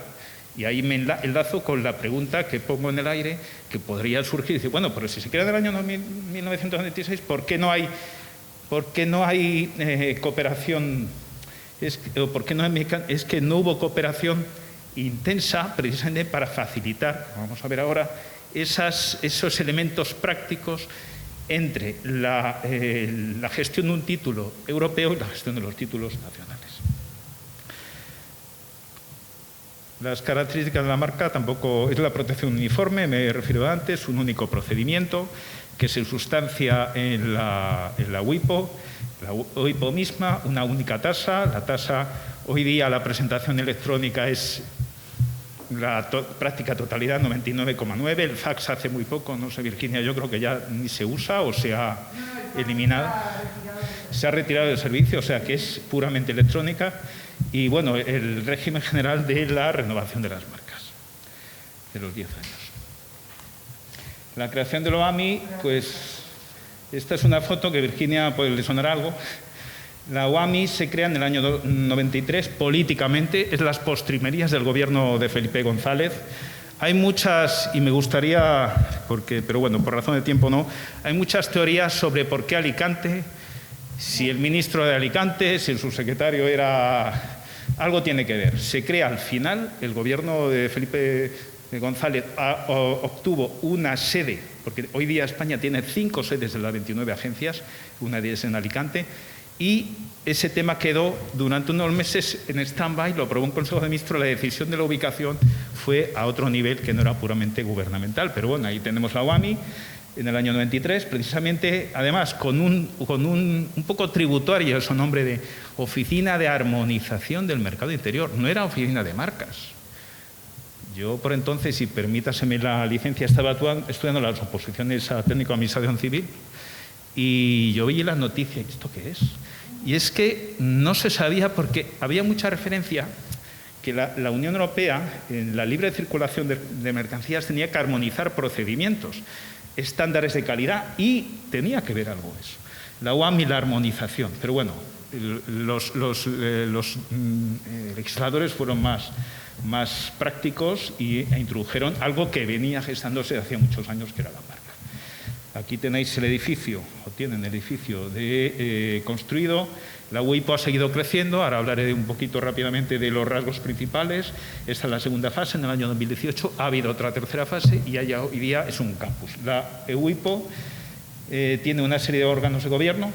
Y ahí me enlazo con la pregunta que pongo en el aire, que podría surgir. Dice, bueno, pero si se crea en el año 1996, ¿por qué no hay cooperación? Es que no hubo cooperación intensa precisamente para facilitar, vamos a ver ahora, esos elementos prácticos entre la gestión de un título europeo y la gestión de los títulos nacionales. Las características de la marca tampoco es la protección uniforme, me he referido antes, un único procedimiento que se sustancia en la WIPO, la WIPO misma, una única tasa. La tasa, hoy día la presentación electrónica es la práctica totalidad, 99,9. El fax hace muy poco, no sé, Virginia, yo creo que ya ni se usa o se ha eliminado. Se ha retirado del servicio, o sea que es puramente electrónica. Y bueno, el régimen general de la renovación de las marcas, de los 10 años. La creación de la OAMI, pues esta es una foto que Virginia puede le sonar algo. La OAMI se crea en el año 93 políticamente, es las postrimerías del gobierno de Felipe González. Hay muchas, y me gustaría, pero bueno, por razón de tiempo no, hay muchas teorías sobre por qué Alicante, si el ministro de Alicante, si el subsecretario era... Algo tiene que ver. Se crea al final, el gobierno de Felipe González obtuvo una sede, porque hoy día España tiene 5 sedes de las 29 agencias, una de ellas en Alicante, y ese tema quedó durante unos meses en stand-by, lo aprobó un Consejo de Ministros, la decisión de la ubicación fue a otro nivel que no era puramente gubernamental. Pero bueno, ahí tenemos la OAMI en el año 93, precisamente, además, con un poco tributario, su nombre de Oficina de Armonización del Mercado Interior, no era oficina de marcas. Yo, por entonces, y permítaseme la licencia, estaba estudiando las oposiciones a técnico de administración civil y yo vi las noticias, ¿esto qué es? Y es que no se sabía, porque había mucha referencia que la Unión Europea, en la libre circulación de mercancías, tenía que armonizar procedimientos, estándares de calidad, y tenía que ver algo eso. La OAMI y la armonización. Pero bueno, los legisladores fueron más prácticos e introdujeron algo que venía gestándose de hace muchos años, que era la marca. Aquí tenéis el edificio, o tienen el edificio construido. La WIPO ha seguido creciendo, ahora hablaré un poquito rápidamente de los rasgos principales. Esta es la segunda fase, en el año 2018 ha habido otra tercera fase y ya hoy día es un campus. La WIPO tiene una serie de órganos de gobierno.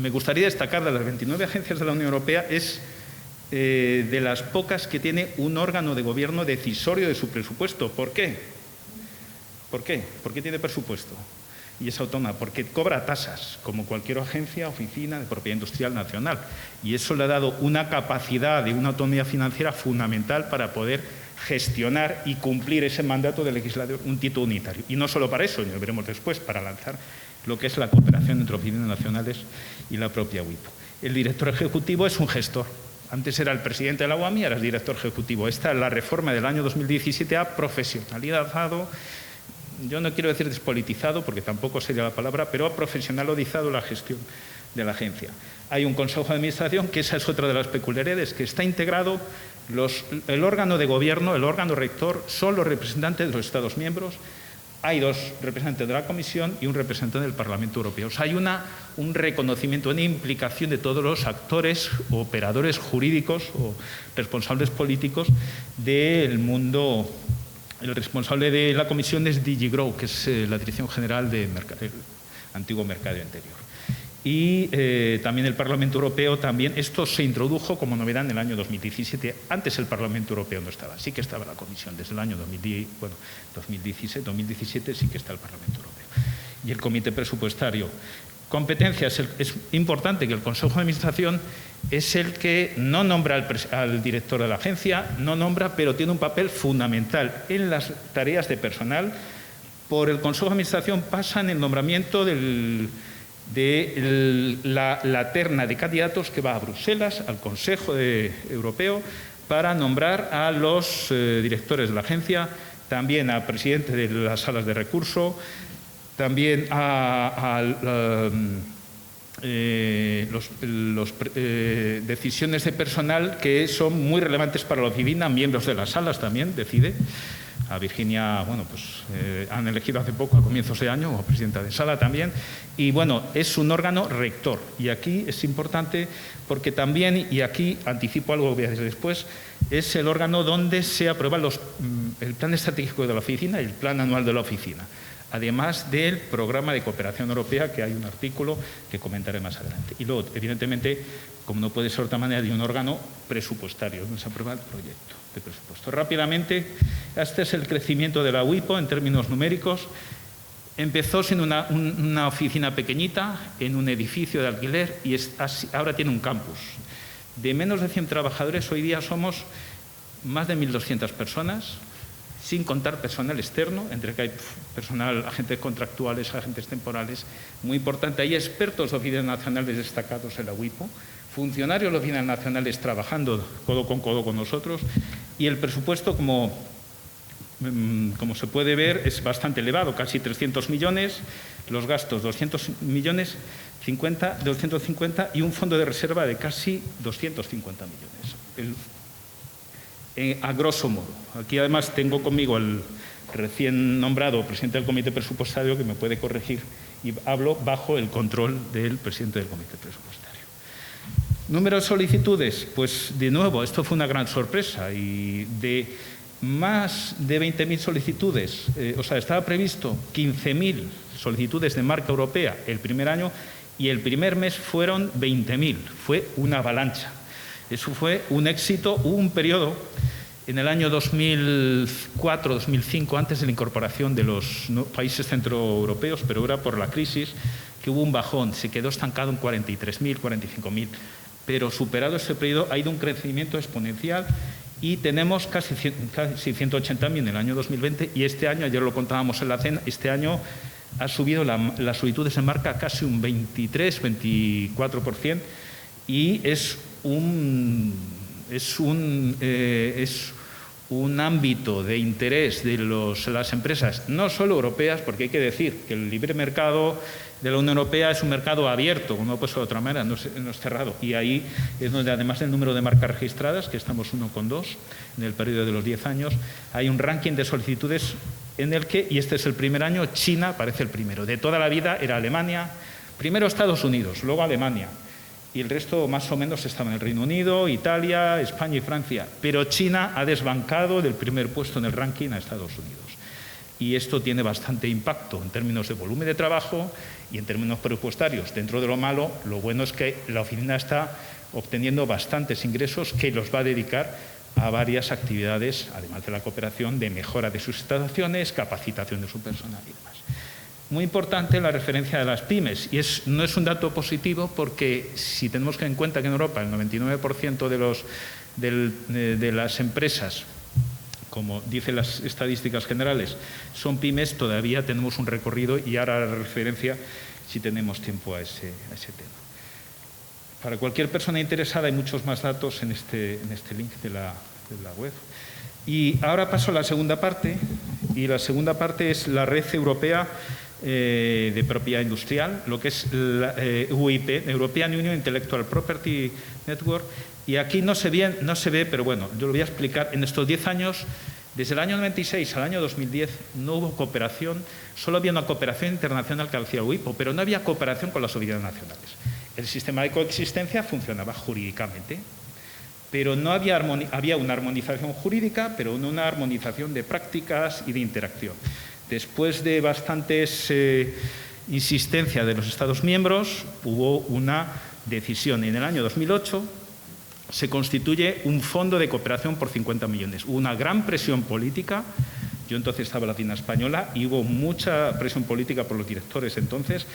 Me gustaría destacar de las 29 agencias de la Unión Europea, es de las pocas que tiene un órgano de gobierno decisorio de su presupuesto. ¿Por qué? ¿Por qué? ¿Por qué tiene presupuesto? Y es autónoma, porque cobra tasas, como cualquier agencia, oficina de propiedad industrial nacional. Y eso le ha dado una capacidad de una autonomía financiera fundamental para poder gestionar y cumplir ese mandato del legislador, un título unitario. Y no solo para eso, lo veremos después, para lanzar lo que es la cooperación entre oficinas nacionales y la propia WIPO. El director ejecutivo es un gestor. Antes era el presidente de la OAMI, ahora es director ejecutivo. Esta, la reforma del año 2017, ha profesionalizado, yo no quiero decir despolitizado, porque tampoco sería la palabra, pero ha profesionalizado la gestión de la agencia. Hay un consejo de administración, que esa es otra de las peculiaridades, que está integrado, el órgano de gobierno, el órgano rector, son los representantes de los Estados miembros, hay 2 representantes de la Comisión y un representante del Parlamento Europeo. O sea, hay un reconocimiento, una implicación de todos los actores, operadores jurídicos o responsables políticos del mundo. El responsable de la Comisión es DG Grow, que es la Dirección General del antiguo Mercado Interior. Y también el Parlamento Europeo, esto se introdujo como novedad en el año 2017. Antes el Parlamento Europeo no estaba, sí que estaba la Comisión desde el año 2017 sí que está el Parlamento Europeo. Y el Comité Presupuestario. Competencias, es importante que el Consejo de Administración es el que no nombra al director de la agencia, no nombra, pero tiene un papel fundamental en las tareas de personal. Por el Consejo de Administración pasan el nombramiento de la terna de candidatos que va a Bruselas, al Consejo Europeo, para nombrar a los directores de la agencia, también al presidente de las salas de recurso, también decisiones de personal que son muy relevantes para la oficina, miembros de las salas también decide. A Virginia, bueno, pues han elegido hace poco, a comienzos de año, como presidenta de sala también. Y bueno, es un órgano rector. Y aquí es importante porque también, y aquí anticipo algo que voy a decir después, es el órgano donde se aprueba el plan estratégico de la oficina y el plan anual de la oficina. Además del programa de cooperación europea, que hay un artículo que comentaré más adelante. Y luego, evidentemente, como no puede ser de otra manera, hay un órgano presupuestario, donde se aprueba el proyecto de presupuesto. Rápidamente, este es el crecimiento de la WIPO en términos numéricos. Empezó siendo una oficina pequeñita en un edificio de alquiler y ahora tiene un campus. De menos de 100 trabajadores, hoy día somos más de 1.200 personas, sin contar personal externo, entre que hay personal, agentes contractuales, agentes temporales, muy importante. Hay expertos de oficinas nacionales destacados en la WIPO, funcionarios de oficinas nacionales trabajando codo con nosotros, y el presupuesto, como se puede ver, es bastante elevado, casi 300 millones, los gastos 200 millones, 250 y un fondo de reserva de casi 250 millones. A grosso modo. Aquí además tengo conmigo al recién nombrado presidente del Comité Presupuestario que me puede corregir y hablo bajo el control del presidente del Comité Presupuestario. Número de solicitudes, pues de nuevo, esto fue una gran sorpresa y de más de 20.000 solicitudes, estaba previsto 15.000 solicitudes de marca europea el primer año y el primer mes fueron 20.000, fue una avalancha. Eso fue un éxito. Hubo un periodo en el año 2004-2005, antes de la incorporación de los países centroeuropeos, pero era por la crisis, que hubo un bajón, se quedó estancado en 43.000, 45.000. Pero superado ese periodo ha ido un crecimiento exponencial y tenemos casi 180.000 en el año 2020 y este año, ayer lo contábamos en la cena, este año ha subido las solicitudes en marca casi un 23-24% y es un ámbito de interés de las empresas, no solo europeas, porque hay que decir que el libre mercado de la Unión Europea es un mercado abierto, como no puede ser de otra manera, no es cerrado. Y ahí es donde, además del número de marcas registradas, que estamos 1,2 en el periodo de los 10 años, hay un ranking de solicitudes en el que, y este es el primer año, China aparece el primero. De toda la vida era Alemania, primero Estados Unidos, luego Alemania. Y el resto más o menos estaba en el Reino Unido, Italia, España y Francia. Pero China ha desbancado del primer puesto en el ranking a Estados Unidos. Y esto tiene bastante impacto en términos de volumen de trabajo y en términos presupuestarios. Dentro de lo malo, lo bueno es que la oficina está obteniendo bastantes ingresos que los va a dedicar a varias actividades, además de la cooperación, de mejora de sus instalaciones, capacitación de su personal y demás. Muy importante la referencia de las pymes, y no es un dato positivo porque si tenemos en cuenta que en Europa el 99% de las empresas, como dicen las estadísticas generales, son pymes, todavía tenemos un recorrido y ahora la referencia si tenemos tiempo a ese tema. Para cualquier persona interesada hay muchos más datos en este link de la web. Y ahora paso a la segunda parte, y la segunda parte es la red europea de propiedad industrial, lo que es la UIP, European Union Intellectual Property Network, y aquí no se ve, pero bueno, yo lo voy a explicar. En estos 10 años Desde el año 96 al año 2010 no hubo cooperación, solo había una cooperación internacional que hacía el WIPO, pero no había cooperación con las oficinas nacionales. El sistema de coexistencia funcionaba jurídicamente, pero no había una armonización jurídica, pero no una armonización de prácticas y de interacción. Después de bastantes insistencias de los Estados miembros, hubo una decisión. En el año 2008 se constituye un fondo de cooperación por 50 millones. Hubo una gran presión política. Yo entonces estaba en la Cina Española y hubo mucha presión política por los directores entonces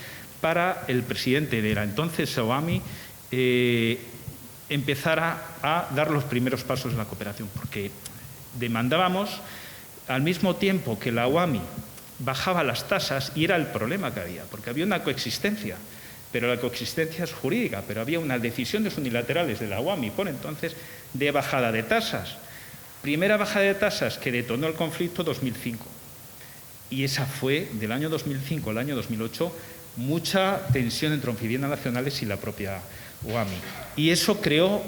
para el presidente de la entonces OAMI empezar a dar los primeros pasos en la cooperación, porque demandábamos, al mismo tiempo que la OAMI bajaba las tasas, y era el problema que había, porque había una coexistencia, pero la coexistencia es jurídica, pero había unas decisiones unilaterales de la OAMI por entonces de bajada de tasas. Primera bajada de tasas que detonó el conflicto 2005. Y esa fue, del año 2005 al año 2008, mucha tensión entre oficinas nacionales y la propia OAMI. Y eso creó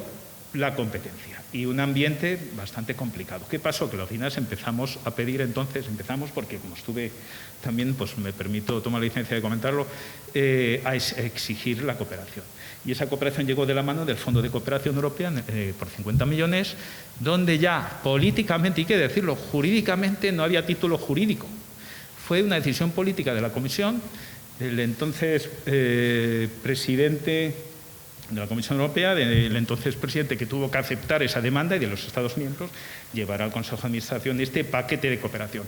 la competencia y un ambiente bastante complicado. ¿Qué pasó? Que las oficinas empezamos a pedir entonces, porque como estuve también, pues me permito tomar la licencia de comentarlo, a exigir la cooperación. Y esa cooperación llegó de la mano del Fondo de Cooperación Europea por 50 millones, donde ya políticamente, y hay que decirlo, jurídicamente no había título jurídico. Fue una decisión política de la Comisión, del entonces presidente de la Comisión Europea, del entonces presidente, que tuvo que aceptar esa demanda, y de los Estados miembros, llevar al Consejo de Administración este paquete de cooperación.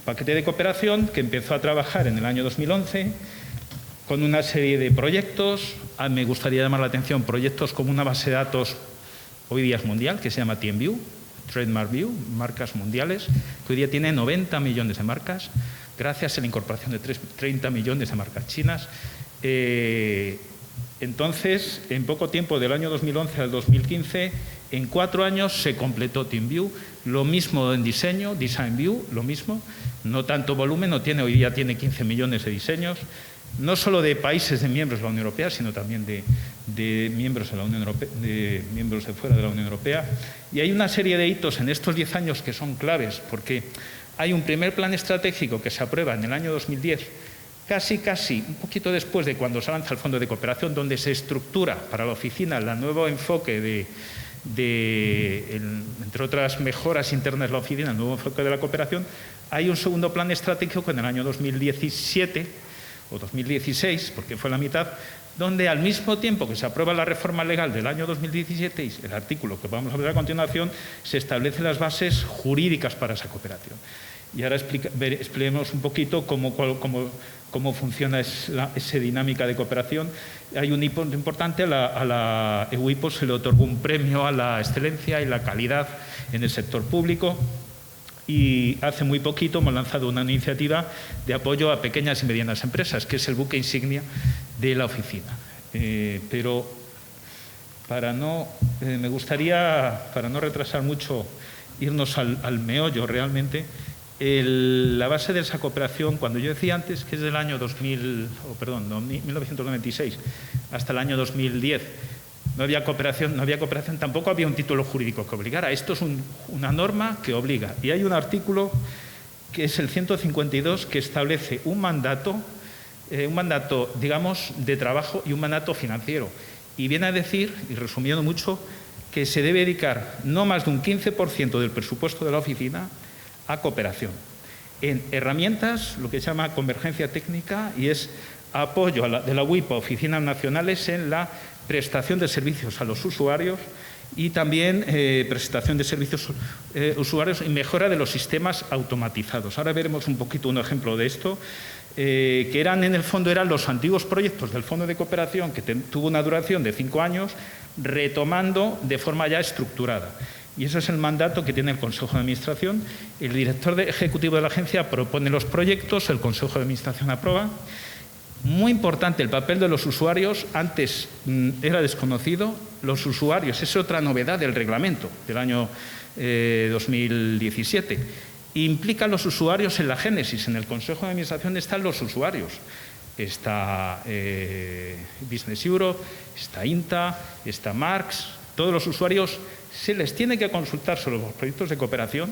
Paquete de cooperación que empezó a trabajar en el año 2011 con una serie de proyectos. Me gustaría llamar la atención proyectos como una base de datos, hoy día es mundial, que se llama TeamView, Trademark View, marcas mundiales, que hoy día tiene 90 millones de marcas, gracias a la incorporación de 30 millones de marcas chinas. Entonces, en poco tiempo, del año 2011 al 2015, en 4 años se completó TeamView. Lo mismo en diseño, DesignView, lo mismo. No tanto volumen, hoy día tiene 15 millones de diseños, no solo de países de miembros de la Unión Europea, sino también de miembros de la Unión Europea, de miembros de fuera de la Unión Europea. Y hay una serie de hitos en estos 10 años que son claves, porque hay un primer plan estratégico que se aprueba en el año 2010, casi un poquito después de cuando se lanza el Fondo de Cooperación, donde se estructura para la oficina el nuevo enfoque entre otras mejoras internas de la oficina, el nuevo enfoque de la cooperación. Hay un segundo plan estratégico en el año 2017 o 2016, porque fue la mitad, donde al mismo tiempo que se aprueba la reforma legal del año 2017, y el artículo que vamos a ver a continuación, se establecen las bases jurídicas para esa cooperación. Y ahora expliquemos un poquito cómo funciona esa dinámica de cooperación. Hay un hito importante, a la EUIPO se le otorgó un premio a la excelencia y la calidad en el sector público, y hace muy poquito hemos lanzado una iniciativa de apoyo a pequeñas y medianas empresas, que es el buque insignia de la oficina. Pero me gustaría, para no retrasar mucho, irnos al meollo realmente. La base de esa cooperación, cuando yo decía antes que es del año 1996 hasta el año 2010, no había cooperación, tampoco había un título jurídico que obligara. Esto es una norma que obliga. Y hay un artículo que es el 152 que establece un mandato, digamos, de trabajo y un mandato financiero. Y viene a decir, y resumiendo mucho, que se debe dedicar no más de un 15% del presupuesto de la oficina a cooperación, en herramientas, lo que se llama convergencia técnica, y es apoyo de la WIPO a oficinas nacionales en la prestación de servicios a los usuarios, y también prestación de servicios usuarios y mejora de los sistemas automatizados. Ahora veremos un poquito un ejemplo de esto, que en el fondo eran los antiguos proyectos del Fondo de Cooperación, que tuvo una duración de 5 años, retomando de forma ya estructurada. Y ese es el mandato que tiene el Consejo de Administración. El director ejecutivo de la agencia propone los proyectos, el Consejo de Administración aprueba. Muy importante el papel de los usuarios. Antes era desconocido. Los usuarios, es otra novedad del reglamento del año 2017. Implican los usuarios en la génesis. En el Consejo de Administración están los usuarios. Está Business Europe, está INTA, está Marx. Todos los usuarios se les tiene que consultar sobre los proyectos de cooperación,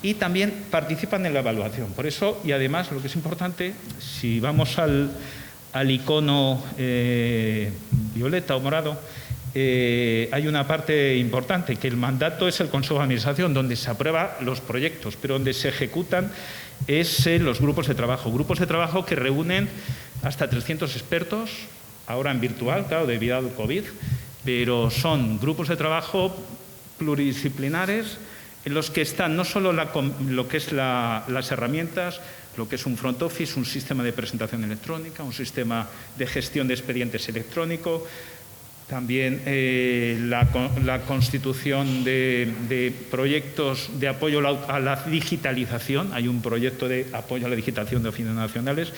y también participan en la evaluación. Por eso, y además, lo que es importante, si vamos al icono violeta o morado, hay una parte importante, que el mandato es el Consejo de Administración, donde se aprueban los proyectos, pero donde se ejecutan es los grupos de trabajo que reúnen hasta 300 expertos, ahora en virtual, claro, debido al COVID, pero son grupos de trabajo pluridisciplinares en los que están no solo lo que es las herramientas, lo que es un front office, un sistema de presentación electrónica, un sistema de gestión de expedientes electrónico, también la constitución de proyectos de apoyo a la digitalización. Hay un proyecto de apoyo a la digitalización de oficinas nacionales.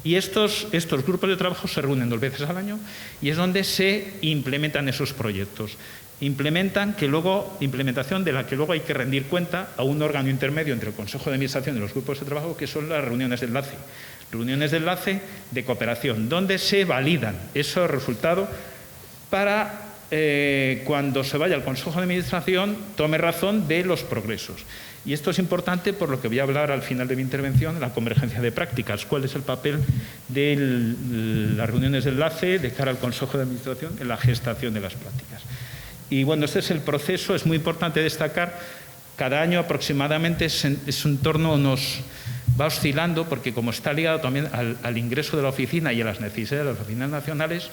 Y estos grupos de trabajo se reúnen 2 veces al año y es donde se implementan esos proyectos. Implementación de la que luego hay que rendir cuenta a un órgano intermedio entre el Consejo de Administración y los grupos de trabajo, que son las reuniones de enlace. Reuniones de enlace de cooperación, donde se validan esos resultados para cuando se vaya al Consejo de Administración tome razón de los progresos. Y esto es importante por lo que voy a hablar al final de mi intervención, la convergencia de prácticas. ¿Cuál es el papel de las reuniones de enlace de cara al Consejo de Administración en la gestación de las prácticas? Y bueno, este es el proceso, es muy importante destacar, cada año aproximadamente es un torno, nos va oscilando, porque como está ligado también al ingreso de la oficina y a las necesidades de las oficinas nacionales,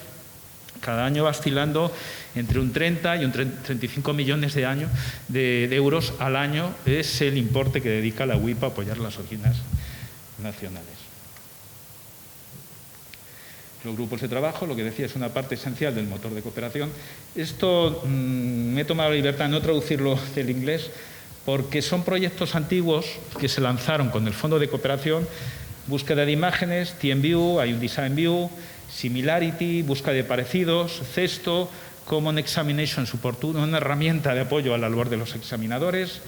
cada año va oscilando entre un 30 y un 35 millones de euros al año, es el importe que dedica la UIP a apoyar las oficinas nacionales. Los grupos de trabajo, lo que decía, es una parte esencial del motor de cooperación. Esto me he tomado la libertad de no traducirlo del inglés porque son proyectos antiguos que se lanzaron con el Fondo de Cooperación, búsqueda de imágenes, TeamView, hay un Design View, Similarity, búsqueda de parecidos, CESTO, Common Examination Support, una herramienta de apoyo a la labor de los examinadores,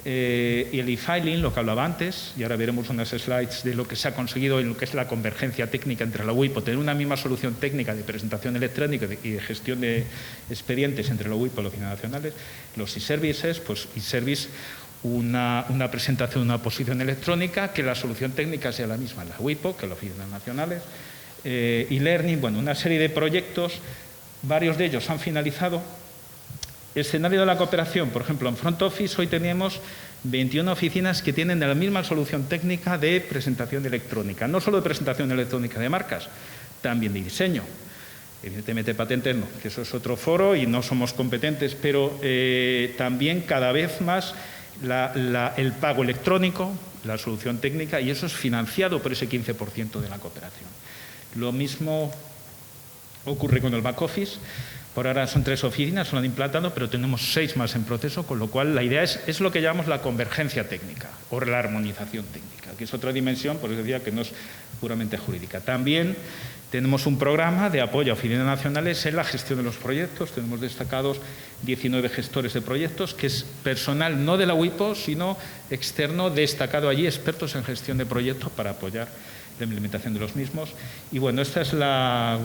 y el e-filing, lo que hablaba antes, y ahora veremos unas slides de lo que se ha conseguido en lo que es la convergencia técnica entre la UIP, tener una misma solución técnica de presentación electrónica y de gestión de expedientes entre la UIP y las oficinas nacionales. Los e-services, pues e-service, una presentación, una posición electrónica, que la solución técnica sea la misma en la UIPO que en las oficinas nacionales. E-learning, bueno, una serie de proyectos, varios de ellos han finalizado. Escenario de la cooperación, por ejemplo, en Front Office hoy tenemos 21 oficinas que tienen la misma solución técnica de presentación electrónica, no solo de presentación electrónica de marcas, también de diseño. Evidentemente patente no, que eso es otro foro y no somos competentes, pero también cada vez más el pago electrónico, la solución técnica, y eso es financiado por ese 15% de la cooperación. Lo mismo ocurre con el back office. Por ahora son 3 oficinas, se lo han implantado, pero tenemos 6 más en proceso, con lo cual la idea es lo que llamamos la convergencia técnica o la armonización técnica, que es otra dimensión, por eso decía que no es puramente jurídica. También tenemos un programa de apoyo a oficinas nacionales en la gestión de los proyectos. Tenemos destacados 19 gestores de proyectos, que es personal no de la UIPO, sino externo, destacado allí, expertos en gestión de proyectos para apoyar la implementación de los mismos. Y bueno, esta es la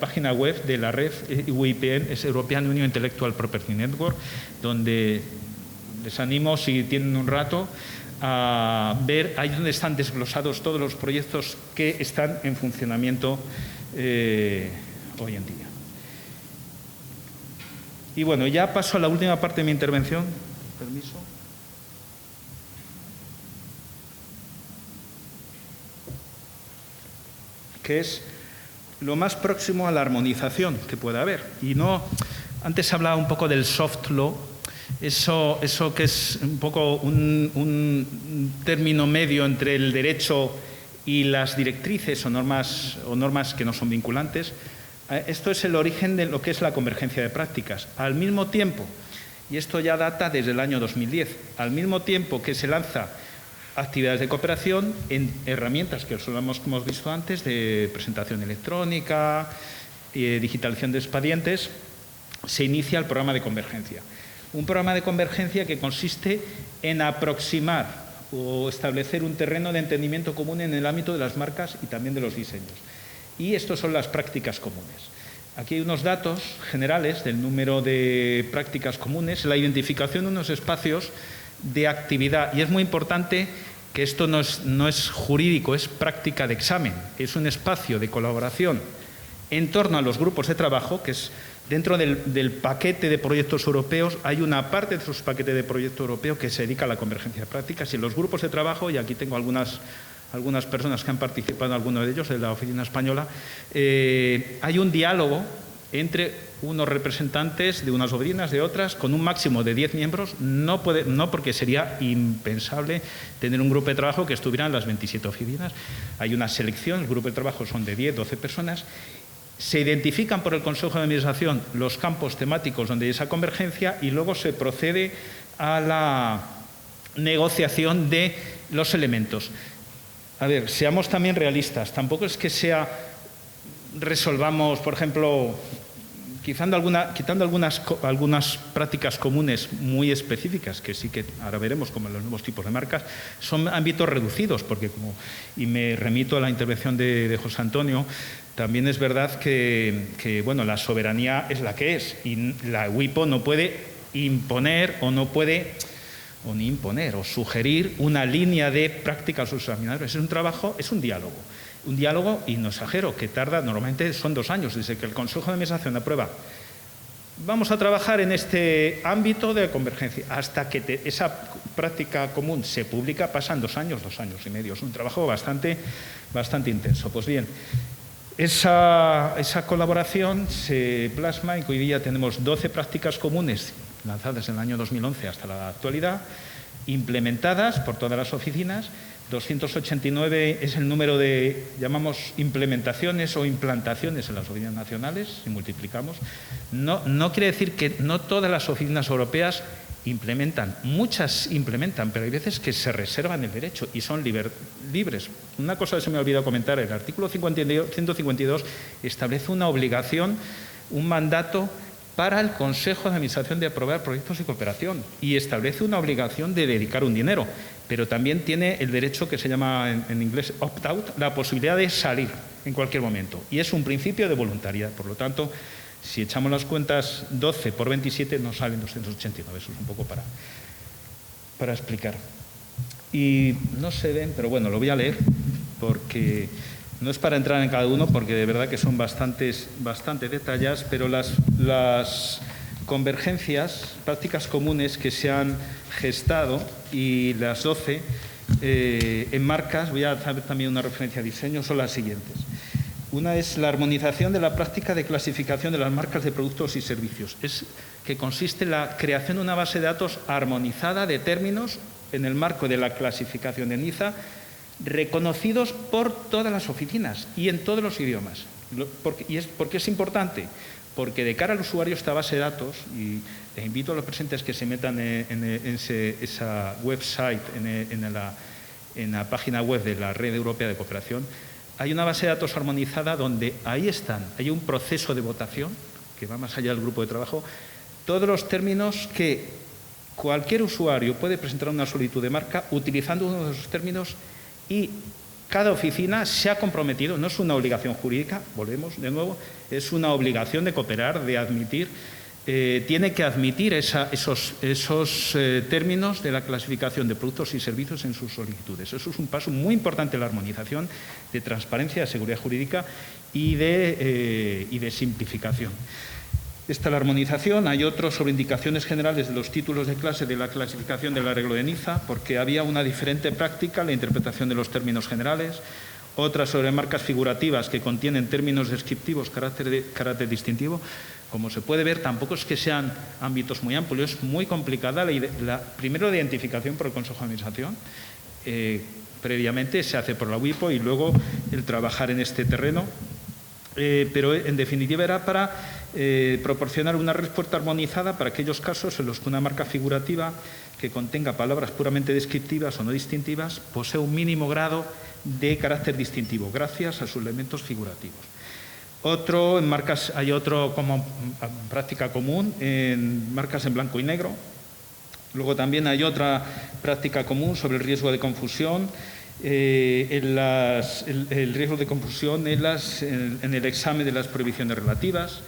página web de la red UIPN, es European Union Intellectual Property Network, donde les animo, si tienen un rato, a ver ahí donde están desglosados todos los proyectos que están en funcionamiento hoy en día. Y bueno, ya paso a la última parte de mi intervención. Permiso. Que es lo más próximo a la armonización que pueda haber. Y no, antes hablaba un poco del soft law, eso que es un poco un término medio entre el derecho y las directrices o normas que no son vinculantes. Esto es el origen de lo que es la convergencia de prácticas. Al mismo tiempo, y esto ya data desde el año 2010, al mismo tiempo que se lanza actividades de cooperación en herramientas que hemos visto antes, de presentación electrónica, digitalización de expedientes, se inicia el programa de convergencia. Un programa de convergencia que consiste en aproximar o establecer un terreno de entendimiento común en el ámbito de las marcas y también de los diseños. Y estas son las prácticas comunes. Aquí hay unos datos generales del número de prácticas comunes, la identificación de unos espacios de actividad. Y es muy importante que esto no es jurídico, es práctica de examen. Es un espacio de colaboración en torno a los grupos de trabajo, que es dentro del paquete de proyectos europeos. Hay una parte de esos paquetes de proyectos europeos que se dedica a la convergencia de prácticas, y los grupos de trabajo, y aquí tengo algunas personas que han participado en alguno de ellos, de la oficina española, hay un diálogo entre unos representantes de unas oficinas, de otras, con un máximo de 10 miembros, no porque sería impensable tener un grupo de trabajo que estuviera en las 27 oficinas. Hay una selección, el grupo de trabajo son de 10, 12 personas, se identifican por el Consejo de Administración los campos temáticos donde hay esa convergencia y luego se procede a la negociación de los elementos. A ver, seamos también realistas, tampoco es que resolvamos, por ejemplo, quitando algunas prácticas comunes muy específicas, que sí que ahora veremos como en los nuevos tipos de marcas, son ámbitos reducidos, porque y me remito a la intervención de José Antonio, también es verdad que bueno, la soberanía es la que es, y la WIPO no puede imponer o sugerir una línea de práctica a sus examinadores. Es un trabajo, es un diálogo, y no exagero, que tarda, normalmente son 2 años, desde que el Consejo de Administración aprueba. Vamos a trabajar en este ámbito de convergencia. Hasta que esa práctica común se publica, pasan 2 años, 2 años y medio. Es un trabajo bastante intenso. Pues bien, esa colaboración se plasma en que hoy día tenemos 12 prácticas comunes lanzadas en el año 2011 hasta la actualidad, implementadas por todas las oficinas. 289 es el número de, llamamos, implementaciones o implantaciones en las oficinas nacionales, si multiplicamos. No quiere decir que no todas las oficinas europeas implementan, muchas implementan, pero hay veces que se reservan el derecho y son libres. Una cosa que se me ha olvidado comentar, el artículo 152 establece una obligación, un mandato para el Consejo de Administración de aprobar proyectos de cooperación, y establece una obligación de dedicar un dinero, pero también tiene el derecho que se llama en inglés opt-out, la posibilidad de salir en cualquier momento, y es un principio de voluntariedad. Por lo tanto, si echamos las cuentas, 12 por 27 nos salen 289, eso es un poco para explicar. Y no se ven, pero bueno, lo voy a leer porque no es para entrar en cada uno, porque de verdad que son bastante detalladas, pero las convergencias, prácticas comunes que se han gestado, y las 12 en marcas, voy a hacer también una referencia a diseño, son las siguientes. Una es la armonización de la práctica de clasificación de las marcas de productos y servicios, que consiste en la creación de una base de datos armonizada de términos en el marco de la clasificación de NIZA, reconocidos por todas las oficinas y en todos los idiomas. ¿Por qué es importante? Porque de cara al usuario esta base de datos, y les invito a los presentes que se metan en esa website, en la página web de la Red Europea de Cooperación, hay una base de datos armonizada donde hay un proceso de votación que va más allá del grupo de trabajo, todos los términos que cualquier usuario puede presentar una solicitud de marca utilizando uno de esos términos, y cada oficina se ha comprometido, no es una obligación jurídica, volvemos de nuevo, es una obligación de cooperar, de admitir, tiene que admitir esos términos de la clasificación de productos y servicios en sus solicitudes. Eso es un paso muy importante en la armonización, de transparencia, de seguridad jurídica y de simplificación. Está la armonización, hay otro sobre indicaciones generales de los títulos de clase de la clasificación del arreglo de Niza, porque había una diferente práctica en la interpretación de los términos generales. Otra sobre marcas figurativas que contienen términos descriptivos, carácter distintivo. Como se puede ver, tampoco es que sean ámbitos muy amplios, es muy complicada primero la identificación por el Consejo de Administración. Previamente se hace por la WIPO y luego el trabajar en este terreno. Pero en definitiva era para proporcionar una respuesta armonizada para aquellos casos en los que una marca figurativa que contenga palabras puramente descriptivas o no distintivas posee un mínimo grado de carácter distintivo gracias a sus elementos figurativos. Hay otro como práctica común en marcas en blanco y negro. Luego también hay otra práctica común sobre el riesgo de confusión. El riesgo de confusión en el examen de las prohibiciones relativas.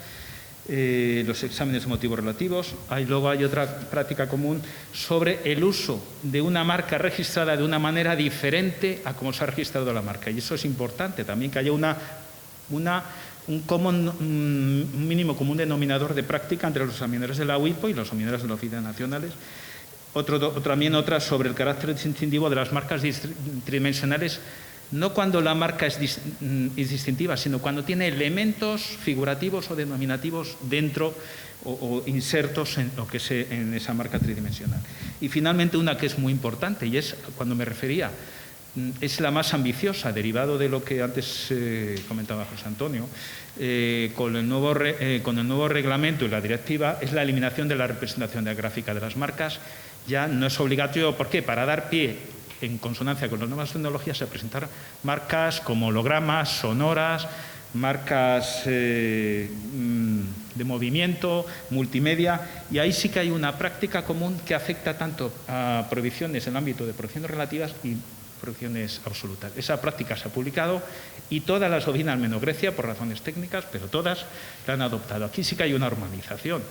los exámenes de motivos relativos. Luego hay otra práctica común sobre el uso de una marca registrada de una manera diferente a cómo se ha registrado la marca. Y eso es importante también, que haya un mínimo común denominador de práctica entre los examinadores de la WIPO y los examinadores de las oficinas nacionales. También otra sobre el carácter distintivo de las marcas tridimensionales, no cuando la marca es distintiva, sino cuando tiene elementos figurativos o denominativos dentro o insertos en esa marca tridimensional. Y finalmente una que es muy importante, y es cuando me refería, es la más ambiciosa, derivado de lo que antes comentaba José Antonio, con el nuevo reglamento y la directiva, es la eliminación de la representación gráfica de las marcas. Ya no es obligatorio, ¿por qué? Para dar pie, en consonancia con las nuevas tecnologías, a presentar marcas como hologramas, sonoras, marcas de movimiento, multimedia, y ahí sí que hay una práctica común que afecta tanto a prohibiciones en el ámbito de prohibiciones relativas y prohibiciones absolutas. Esa práctica se ha publicado y todas las oficinas, menos Grecia, por razones técnicas, pero todas la han adoptado. Aquí sí que hay una armonización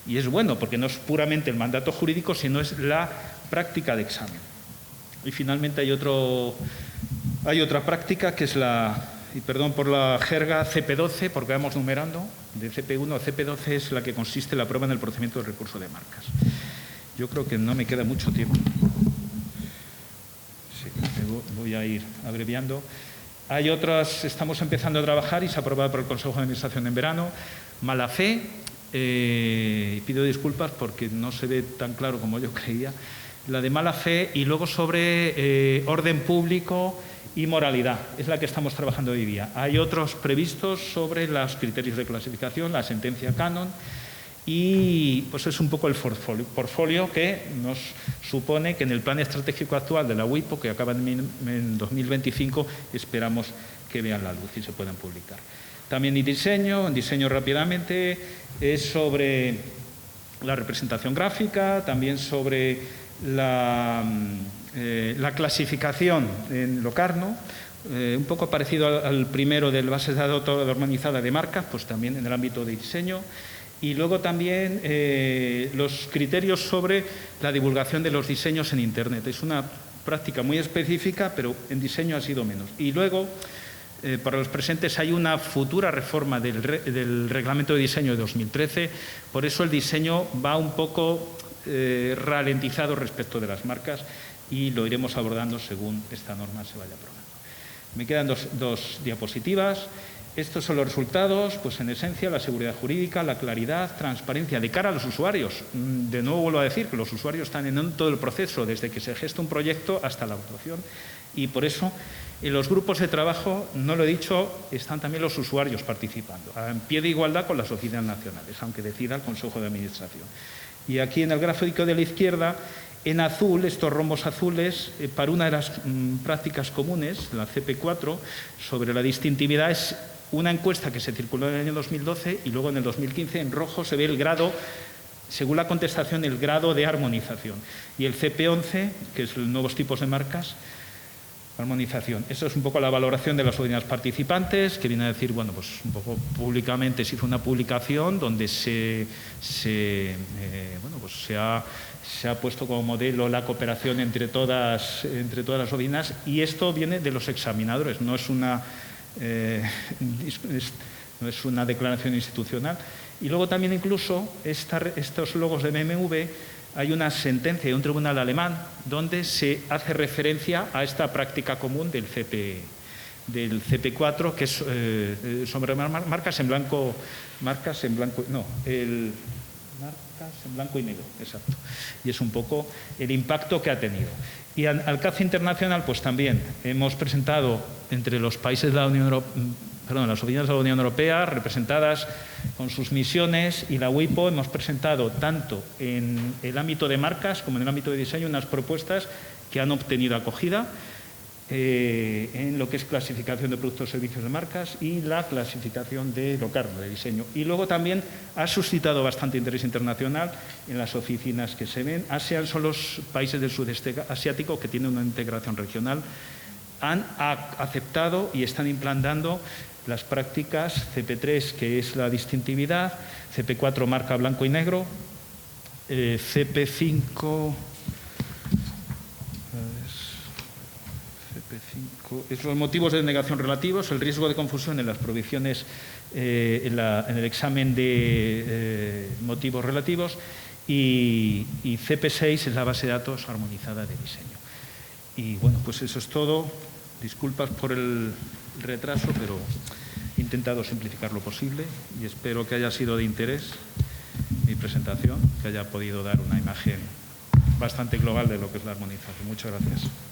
y es bueno porque no es puramente el mandato jurídico, sino es la práctica de examen. Y finalmente hay otra práctica que es y perdón por la jerga, CP12, porque vamos numerando, de CP1 a CP12 es la que consiste en la prueba en el procedimiento de recurso de marcas. Yo creo que no me queda mucho tiempo. Sí, voy a ir abreviando. Hay otras, estamos empezando a trabajar y se ha aprobado por el Consejo de Administración en verano. Mala fe, pido disculpas porque no se ve tan claro como yo creía. La de mala fe, y luego sobre orden público y moralidad, es la que estamos trabajando hoy día. Hay otros previstos sobre los criterios de clasificación, la sentencia canon, y pues es un poco el portfolio que nos supone que en el plan estratégico actual de la WIPO, que acaba en 2025, esperamos que vean la luz y se puedan publicar. También en diseño rápidamente, es sobre la representación gráfica, también sobre la clasificación en Locarno, un poco parecido al primero del base de datos organizada de marcas, pues también en el ámbito de diseño. Y luego también los criterios sobre la divulgación de los diseños en Internet. Es una práctica muy específica, pero en diseño ha sido menos. Y luego, para los presentes, hay una futura reforma del Reglamento de Diseño de 2013, por eso el diseño va un poco ralentizado respecto de las marcas y lo iremos abordando según esta norma se vaya aprobando. Me quedan dos diapositivas. Estos son los resultados, pues en esencia la seguridad jurídica, la claridad, transparencia de cara a los usuarios. De nuevo vuelvo a decir que los usuarios están en todo el proceso, desde que se gesta un proyecto hasta la actuación, y por eso en los grupos de trabajo, no lo he dicho, están también los usuarios participando, en pie de igualdad con las oficinas nacionales, aunque decida el Consejo de Administración. Y aquí en el gráfico de la izquierda, en azul, estos rombos azules, para una de las prácticas comunes, la CP4, sobre la distintividad, es una encuesta que se circuló en el año 2012 y luego en el 2015 en rojo se ve el grado, según la contestación, el grado de armonización. Y el CP11, que es los nuevos tipos de marcas, armonización. Eso es un poco la valoración de las oficinas participantes, que viene a decir, bueno, pues un poco públicamente se hizo una publicación donde se ha puesto como modelo la cooperación entre todas las oficinas, y esto viene de los examinadores, no es una declaración institucional. Y luego también incluso estos logos de BMW, hay una sentencia de un tribunal alemán donde se hace referencia a esta práctica común del CP4, que es sobre marcas en blanco y negro, exacto. Y es un poco el impacto que ha tenido. Y al alcance internacional, pues también hemos presentado entre los países de la Unión Europea, las oficinas de la Unión Europea, representadas con sus misiones, y la WIPO, hemos presentado tanto en el ámbito de marcas como en el ámbito de diseño unas propuestas que han obtenido acogida en lo que es clasificación de productos y servicios de marcas y la clasificación de Locarno, de diseño. Y luego también ha suscitado bastante interés internacional en las oficinas que se ven. ASEAN son los países del sudeste asiático que tienen una integración regional. Han aceptado y están implantando las prácticas, CP3, que es la distintividad, CP4, marca blanco y negro, CP5... es los motivos de denegación relativos, el riesgo de confusión en las provisiones, en el examen de motivos relativos, y CP6 es la base de datos armonizada de diseño. Y bueno, pues eso es todo. Disculpas por el retraso, pero he intentado simplificar lo posible y espero que haya sido de interés mi presentación, que haya podido dar una imagen bastante global de lo que es la armonización. Muchas gracias.